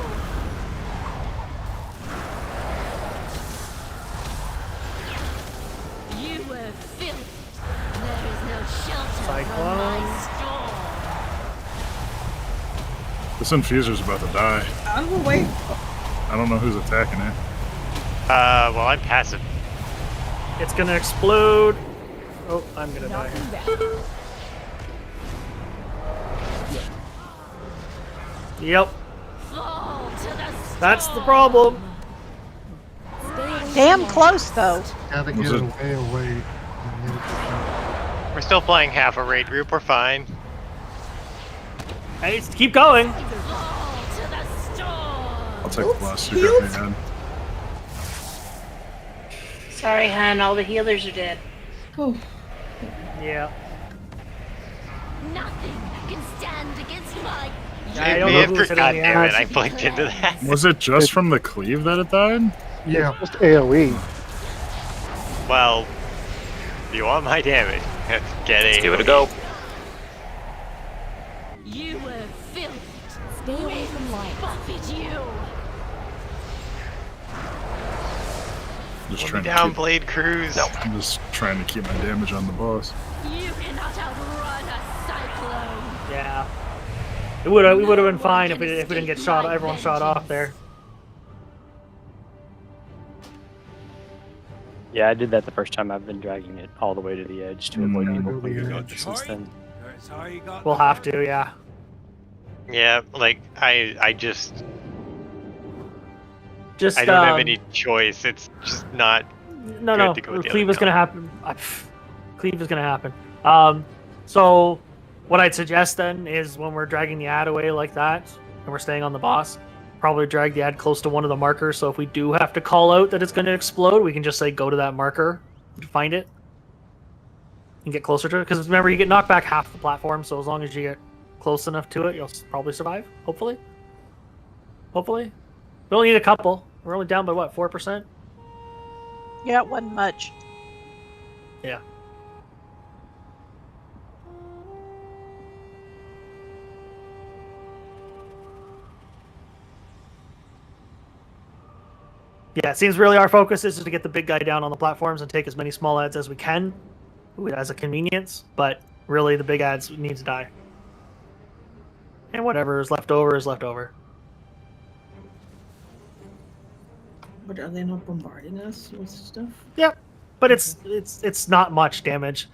You were filth. There is no shelter from my storm. This infuser's about to die. I'll go wait. I don't know who's attacking it. Well, I'm passive. It's gonna explode. Oh, I'm gonna die. Knocking back. Yep, Fall to the that's the problem. Stay away damn from close though. Gotta Was get it- away. We're still playing half a raid group. We're fine. Hey, keep going. fall to the storm. I'll take the blast you got me, man. Sorry, Han. All the healers are dead. Oh, Yeah. Nothing can stand against my I It don't may know have who's hitting God the damn it, ads. I blinked into that. Was it just from the cleave that it died? Yeah. Just AoE. Well, if you want my damage, get Let's a. give it a go. You were filth. Stay away from lines. Buffet you. Just trying to Down keep, Blade Cruise. I'm just trying to keep my damage on the boss. You cannot outrun a cyclone. Yeah. We would have been fine if we didn't get shot. Everyone shot off there. Yeah, I did that the first time. I've been dragging it all the way to the edge to avoid Yeah, people go to the bleeding out edge. since then. That's how you got We'll have to, yeah. Yeah, like I just Just I don't have any choice. It's just not No, to go with the cleave other is gonna happen. Cleave is gonna happen. So what I'd suggest then is when we're dragging the ad away like that, and we're staying on the boss, probably drag the ad close to one of the markers. So if we do have to call out that it's going to explode, we can just say go to that marker to find it and get closer to it. Because remember, you get knocked back half the platform, so as long as you get close enough to it, you'll probably survive. Hopefully. We only need a couple. We're only down by what, 4%? Yeah, it wasn't much. Yeah. Yeah, it seems really our focus is to get the big guy down on the platforms and take as many small ads as we can as a convenience, but really the big ads need to die. And whatever is left over is left over. But are they not bombarding us with stuff? Yep, but it's not much damage.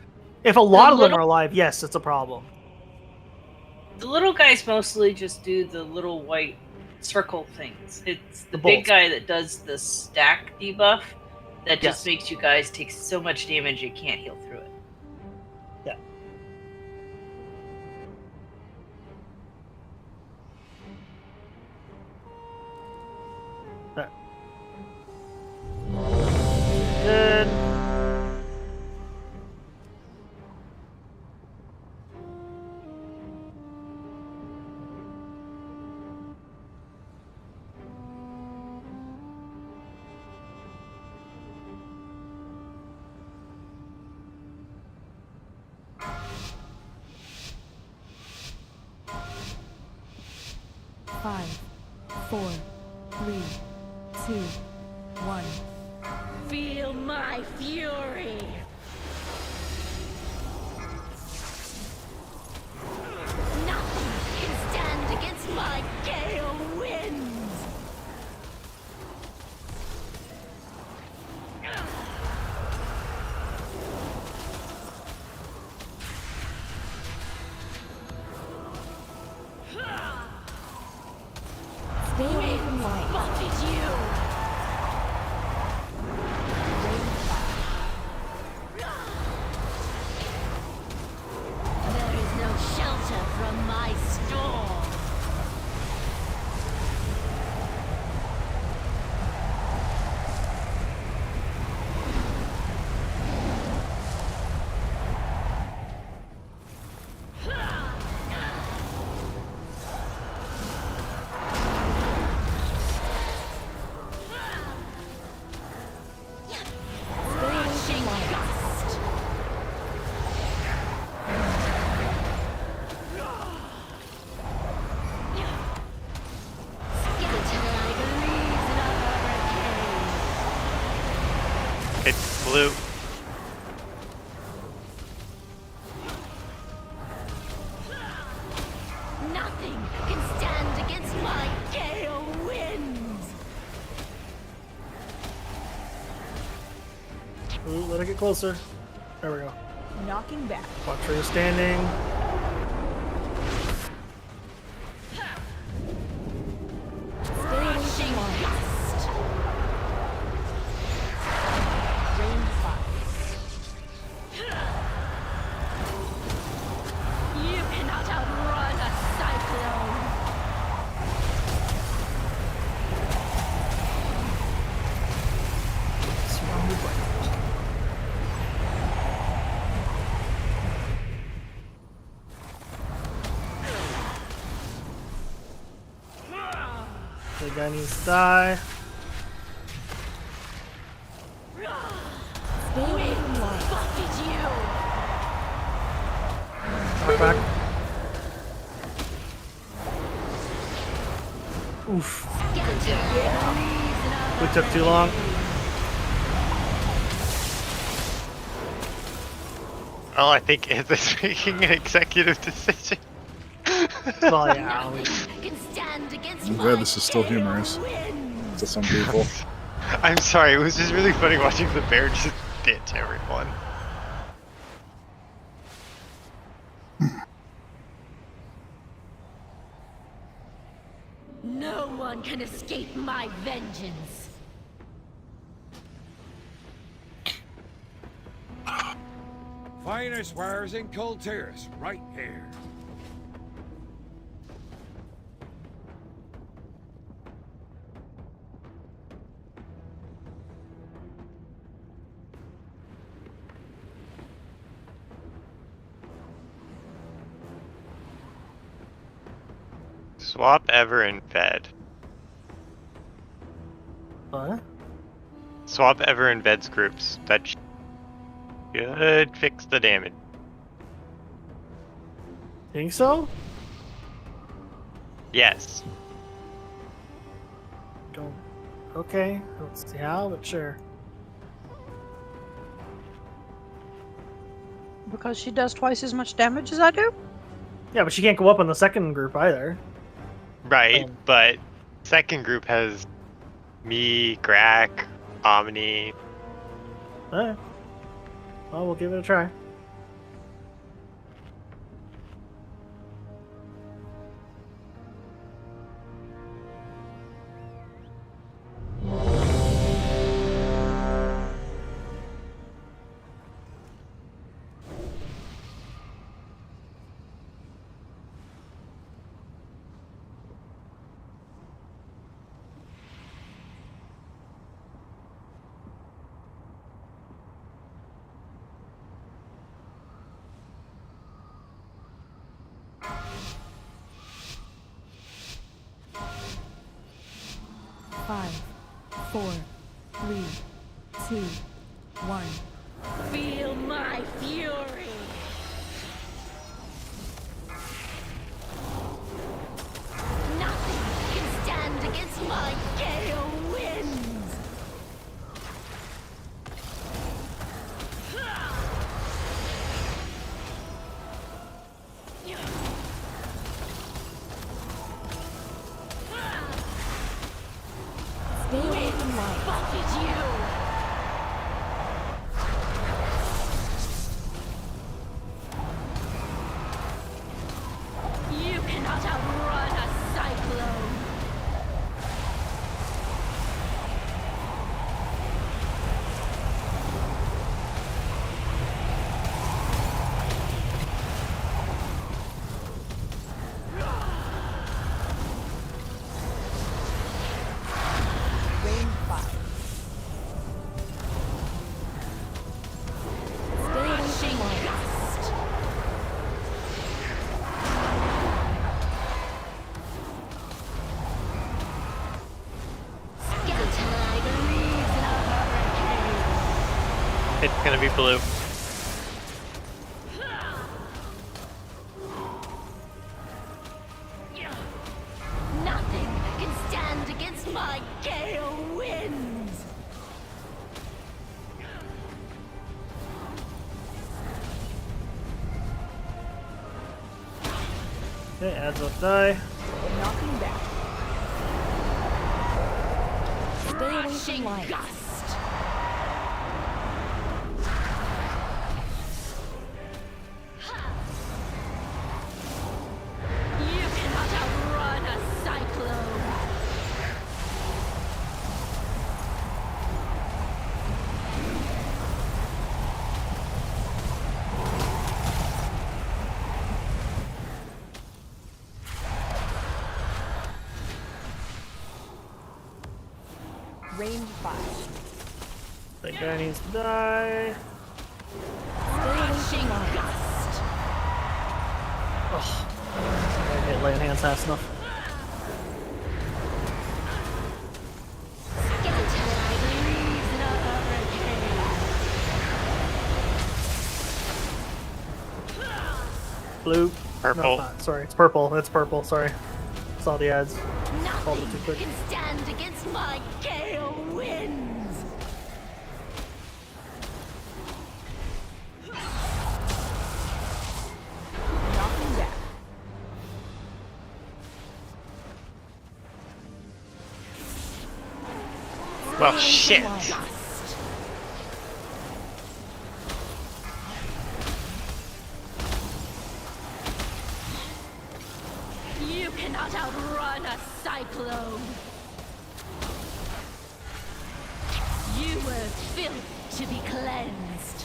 If a lot of them are alive, yes, it's a problem. The little guys mostly just do the little white circle things. It's the big guy that does the stack debuff that just makes you guys take so much damage you can't heal through it. Yeah. Good. Five, 4, 3, 2, 1. Feel my fury! Nothing can stand against my gale winds! Stay away from light. Spotted you! There is no shelter from my storm. Rushing gust. Skeleton like leaves in a hurricane. It's blue. Nothing can stand against my gale winds. Ooh, let it get closer. There we go. Knocking back. Watch where you're standing. Rushing gust. Range 5. You cannot outrun a cyclone. Surrounded by the guy needs to die. Stay away from light. Spotted you. Knock back. Oof. Skeleton leaves in a We took too long. Well, I think it's making an executive decision. Well, yeah. can stand against I'm my glad this is still gale humorous winds. to some people. I'm sorry, it was just really funny watching the bear just bit everyone. No one can escape my vengeance. finest wares in Kultiris, right here. Swap Ever and Ved. What? Swap Ever and Ved's groups. That should fix the damage. Think so? Yes. Don't. Okay. Let's see how, but sure. Because she does twice as much damage as I do? Yeah, but she can't go up on the second group either. Right, but second group has me, Grak, Omni. Alright. Well, we'll give it a try. Five, 4, 3, 2, 1. Feel my fury! Nothing can stand against my gale winds! Stay away from light. Buffet you! You cannot outrun a cyclone! Range 5. Stay away from light. It's gonna be blue. Nothing can stand against my gale winds! Okay, adds up die. Knocking back. Stay away from Crashing light. gust! You cannot outrun a cyclone! Range 5. That guy needs to die. Crashing gust! Ugh. I hit laying hands fast enough. Skeleton leaves in a hurricane! Blue. Purple. No, not. Sorry, it's purple. It's purple. Sorry. Saw the ads. Called it too Nothing quick. can stand against my gale winds! Knocking back. Well, shit. Gust! You cannot outrun a cyclone! You were filth to be cleansed!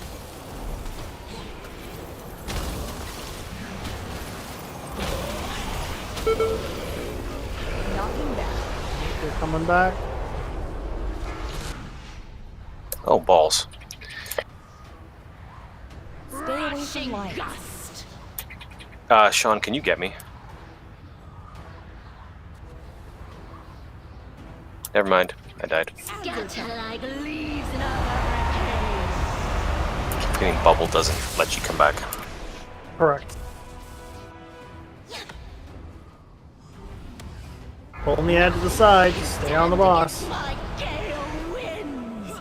coming back. Oh, balls. Stay away from lions. Sean, can you get me? Never mind. I died. Scatter like leaves in a hurricane. Getting bubble doesn't let you come back. Correct. Pull me out to the side. Just stay on the boss. My gale winds.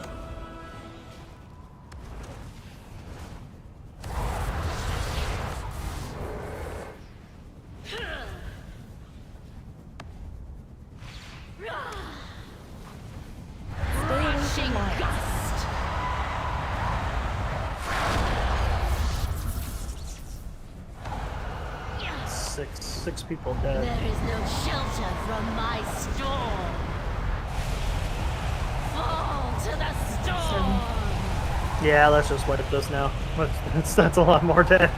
Stay away from lions. Six people dead. There is no shelter from my storm. Fall to the storm. Yeah, let's just wipe this now. That's a lot more dead.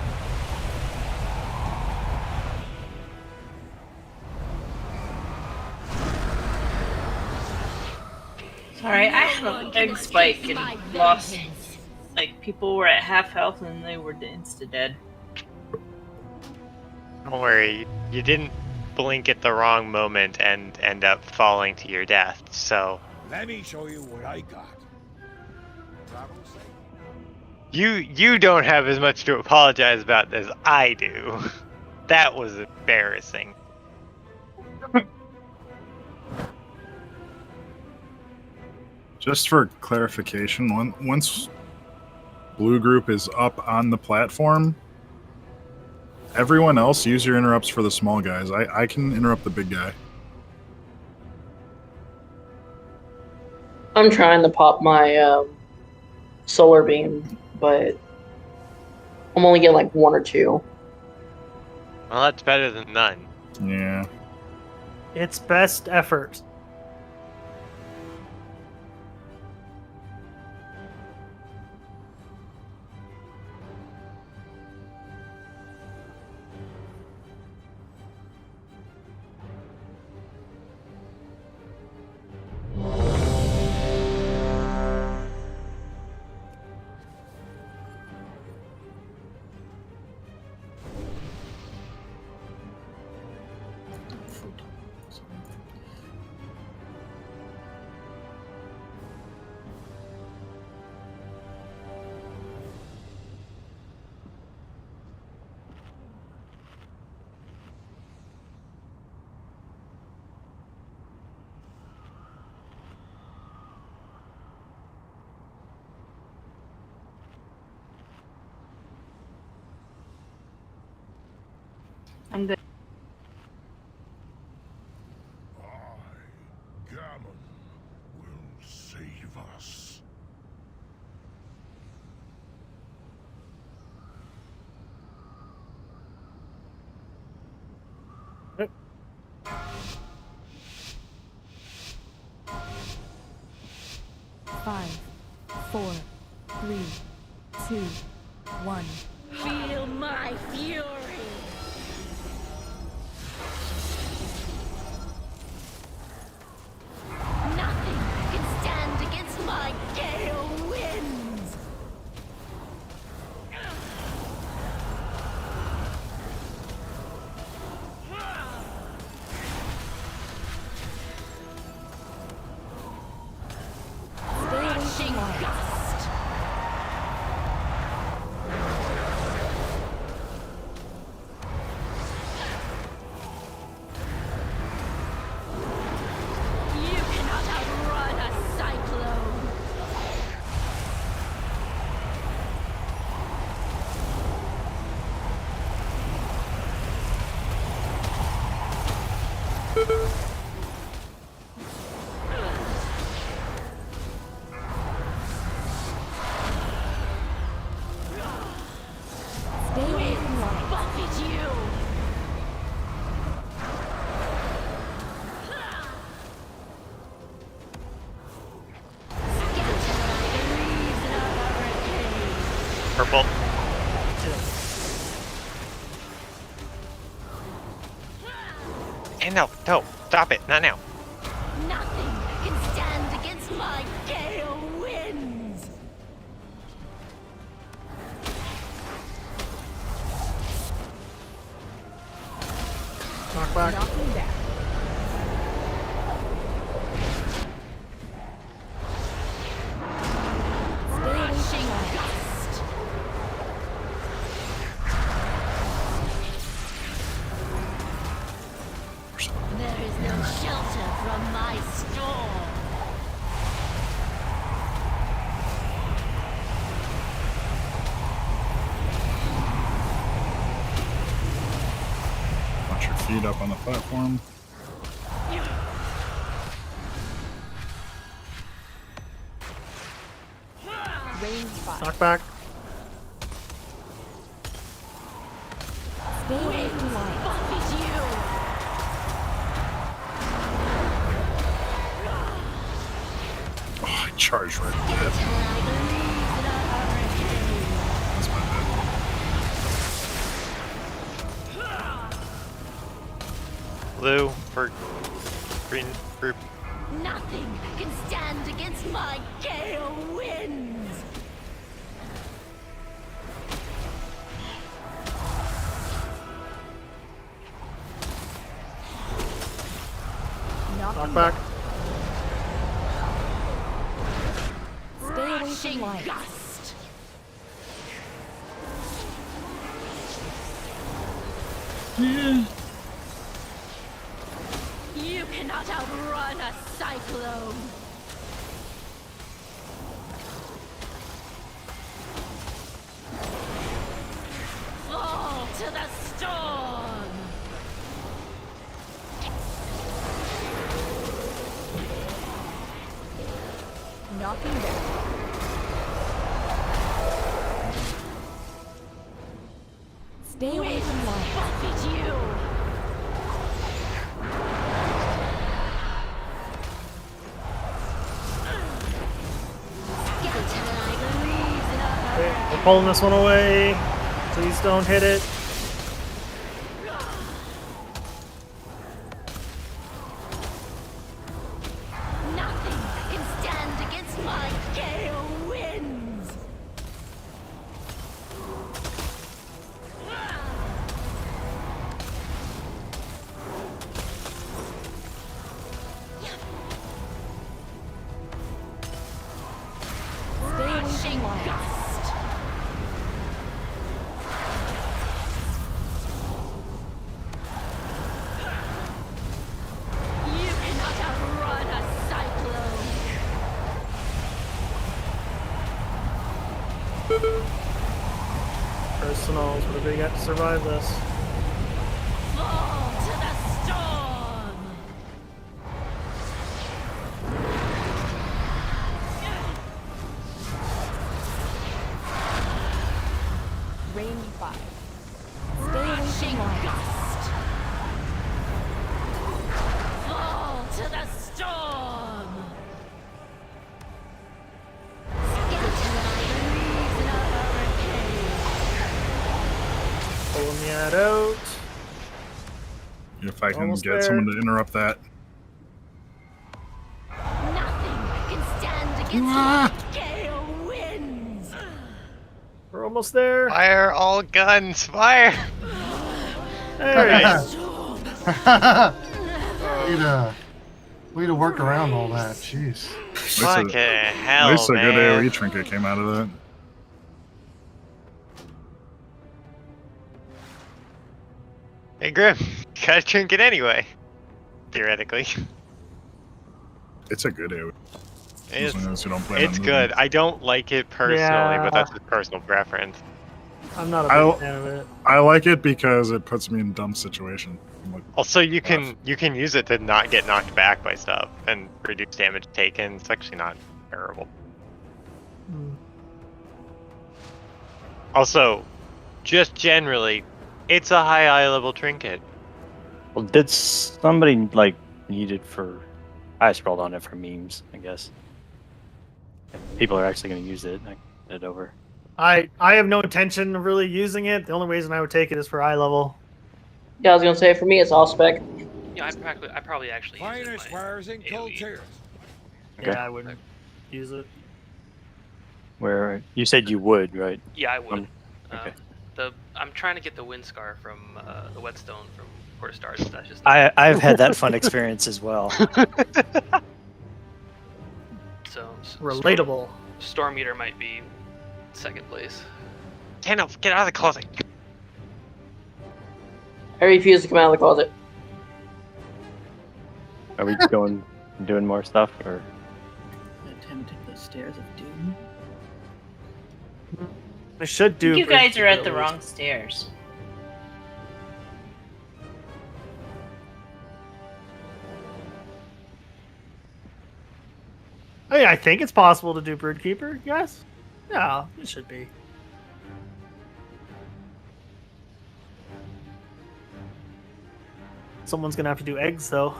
Sorry, I had an egg spike and lost. Like, people were at half health and they were insta dead. Don't worry, you didn't blink at the wrong moment and end up falling to your death, so... Let me show you what I got. You don't have as much to apologize about as I do. That was embarrassing. Just for clarification, once blue group is up on the platform, everyone else use your interrupts for the small guys. I can interrupt the big guy. I'm trying to pop my solar beam, but I'm only getting like 1 or 2. Well, that's better than none. Yeah. It's best effort. I'm good. Gammon will save us. Five, 4, 3, 2, 1. Feel my fury. Nothing can stand against my gale winds. Crushing gust. You cannot outrun a cyclone. Stay away from lions. Buffet you. Purple. And no, stop it, not now. Nothing can stand against my gale winds. Knock back. Knocking back. Rushing gust. There is no shelter from my storm. Watch your feet up on the platform. Range 5. Knock back. Stay away from light. Buffet you. Oh, I charged right at it. That's my bad. Blue for green group. Nothing can stand against my gale winds. Knock back. Stay away from light. Gust. You cannot outrun a cyclone. Fall to the storm. Knocking back. Stay away from light. Buffet you. Skeleton like leaves in a Okay, we're pulling this one away. Please don't hit it. Nothing can stand against my gale winds. Stay away Rushing from light. gust. You cannot outrun a cyclone. Personals, what do we got to survive this? Fall to the storm. Range 5. Stay away Rushing from light. gust. Fall to the storm. Skeleton like leaves in a hurricane. Pulling that out. If I can Almost get there. someone to interrupt that. Nothing can stand against my gale winds. We're almost there. Fire all guns! Fire! There it Nice. is. Way to work around all that. Jeez. Fucking hell, At least a good man. AoE trinket came out of that. Hey, Grim, got a trinket anyway. Theoretically. It's a good AoE. It's, As long as you don't plan on it's moving. good. I don't like it personally, but that's Yeah. a personal preference. I'm not a I'll- big fan of it. I like it because it puts me in dumb situations. I'm like, Also, you can use it to not get knocked back by stuff and reduce damage taken. It's actually not terrible. Also, just generally, it's a high eye level trinket. Well, did somebody like need it for? I scrolled on it for memes, I guess. If people are actually going to use it, I can get it over. I have no intention of really using it. The only reason I would take it is for eye level. Yeah, I was gonna say for me it's all spec. Yeah, I probably actually use it in Finest my wares in cold AoE. tears. Okay. Yeah, I wouldn't use it. Where you said you would, right? Yeah, I would. Okay. I'm trying to get the wind scar from the whetstone from Port of Stars. That's just I've had that fun experience as well. so Relatable. Storm Eater might be second place. Gandalf, get out of the closet. I refuse to come out of the closet. Are we doing more stuff or? Attempting the stairs of doom. I should do. You guys are at the Bridgekeeper wrong stairs. Hey, I think it's possible to do Broodkeeper. Yes. Yeah, it should be. Someone's gonna have to do eggs, though.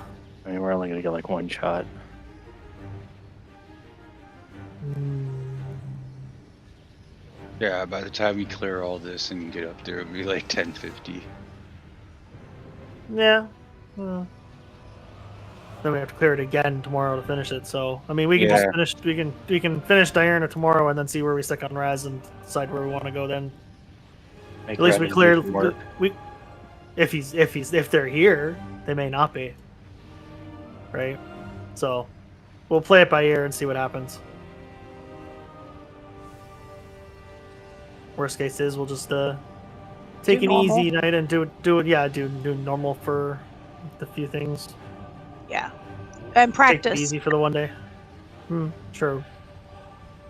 I mean, we're only gonna get like one shot. Yeah, by the time we clear all this and get up there, it'll be like 10:50. Yeah. Well, then we have to clear it again tomorrow to finish it. So I mean, we can just finish. We can finish Diurna tomorrow and then see where we stick on Raz and decide where we want to go. Then Make at least we Raz clear. do some work. If they're here, they may not be. Right. So we'll play it by ear and see what happens. Worst case is we'll just take an easy night and do normal for the few things. Yeah. And practice. Take it easy for the one day. True.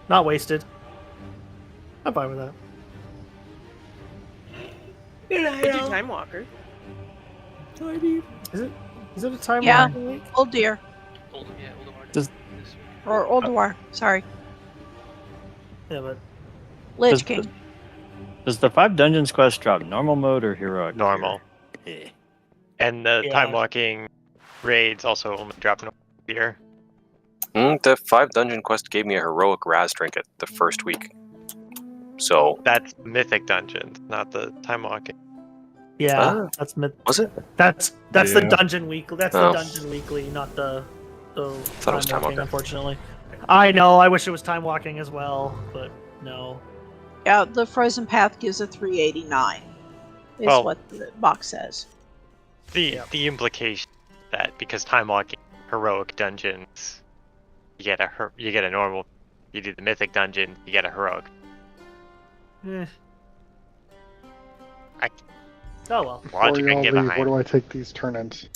Not wasted. I'm fine with that. I do Time Walker. Is it a time? Yeah. walking week? Old deer. Does Or Old War. Sorry. Yeah, but Lich King. Does the 5 dungeons quest drop normal mode or heroic? Normal. Yeah. And the time walking raids also only drop normal here. The 5 dungeon quest gave me a heroic Raz trinket the first week. So that's mythic dungeons, not the time walking. Yeah, that's myth. Was it? That's the Yeah. dungeon weekly. That's Oh. the dungeon weekly, not the Thought it was time walking. unfortunately. I know. I wish it was time walking as well, but no. Yeah, the Frozen Path gives a 389. Is Well- what the box says. The implication that because time walking heroic dungeons, you get a normal. You do the mythic dungeon, you get a heroic. Oh well. Before Logic you I all get leave, behind. where do I take these turn-ins?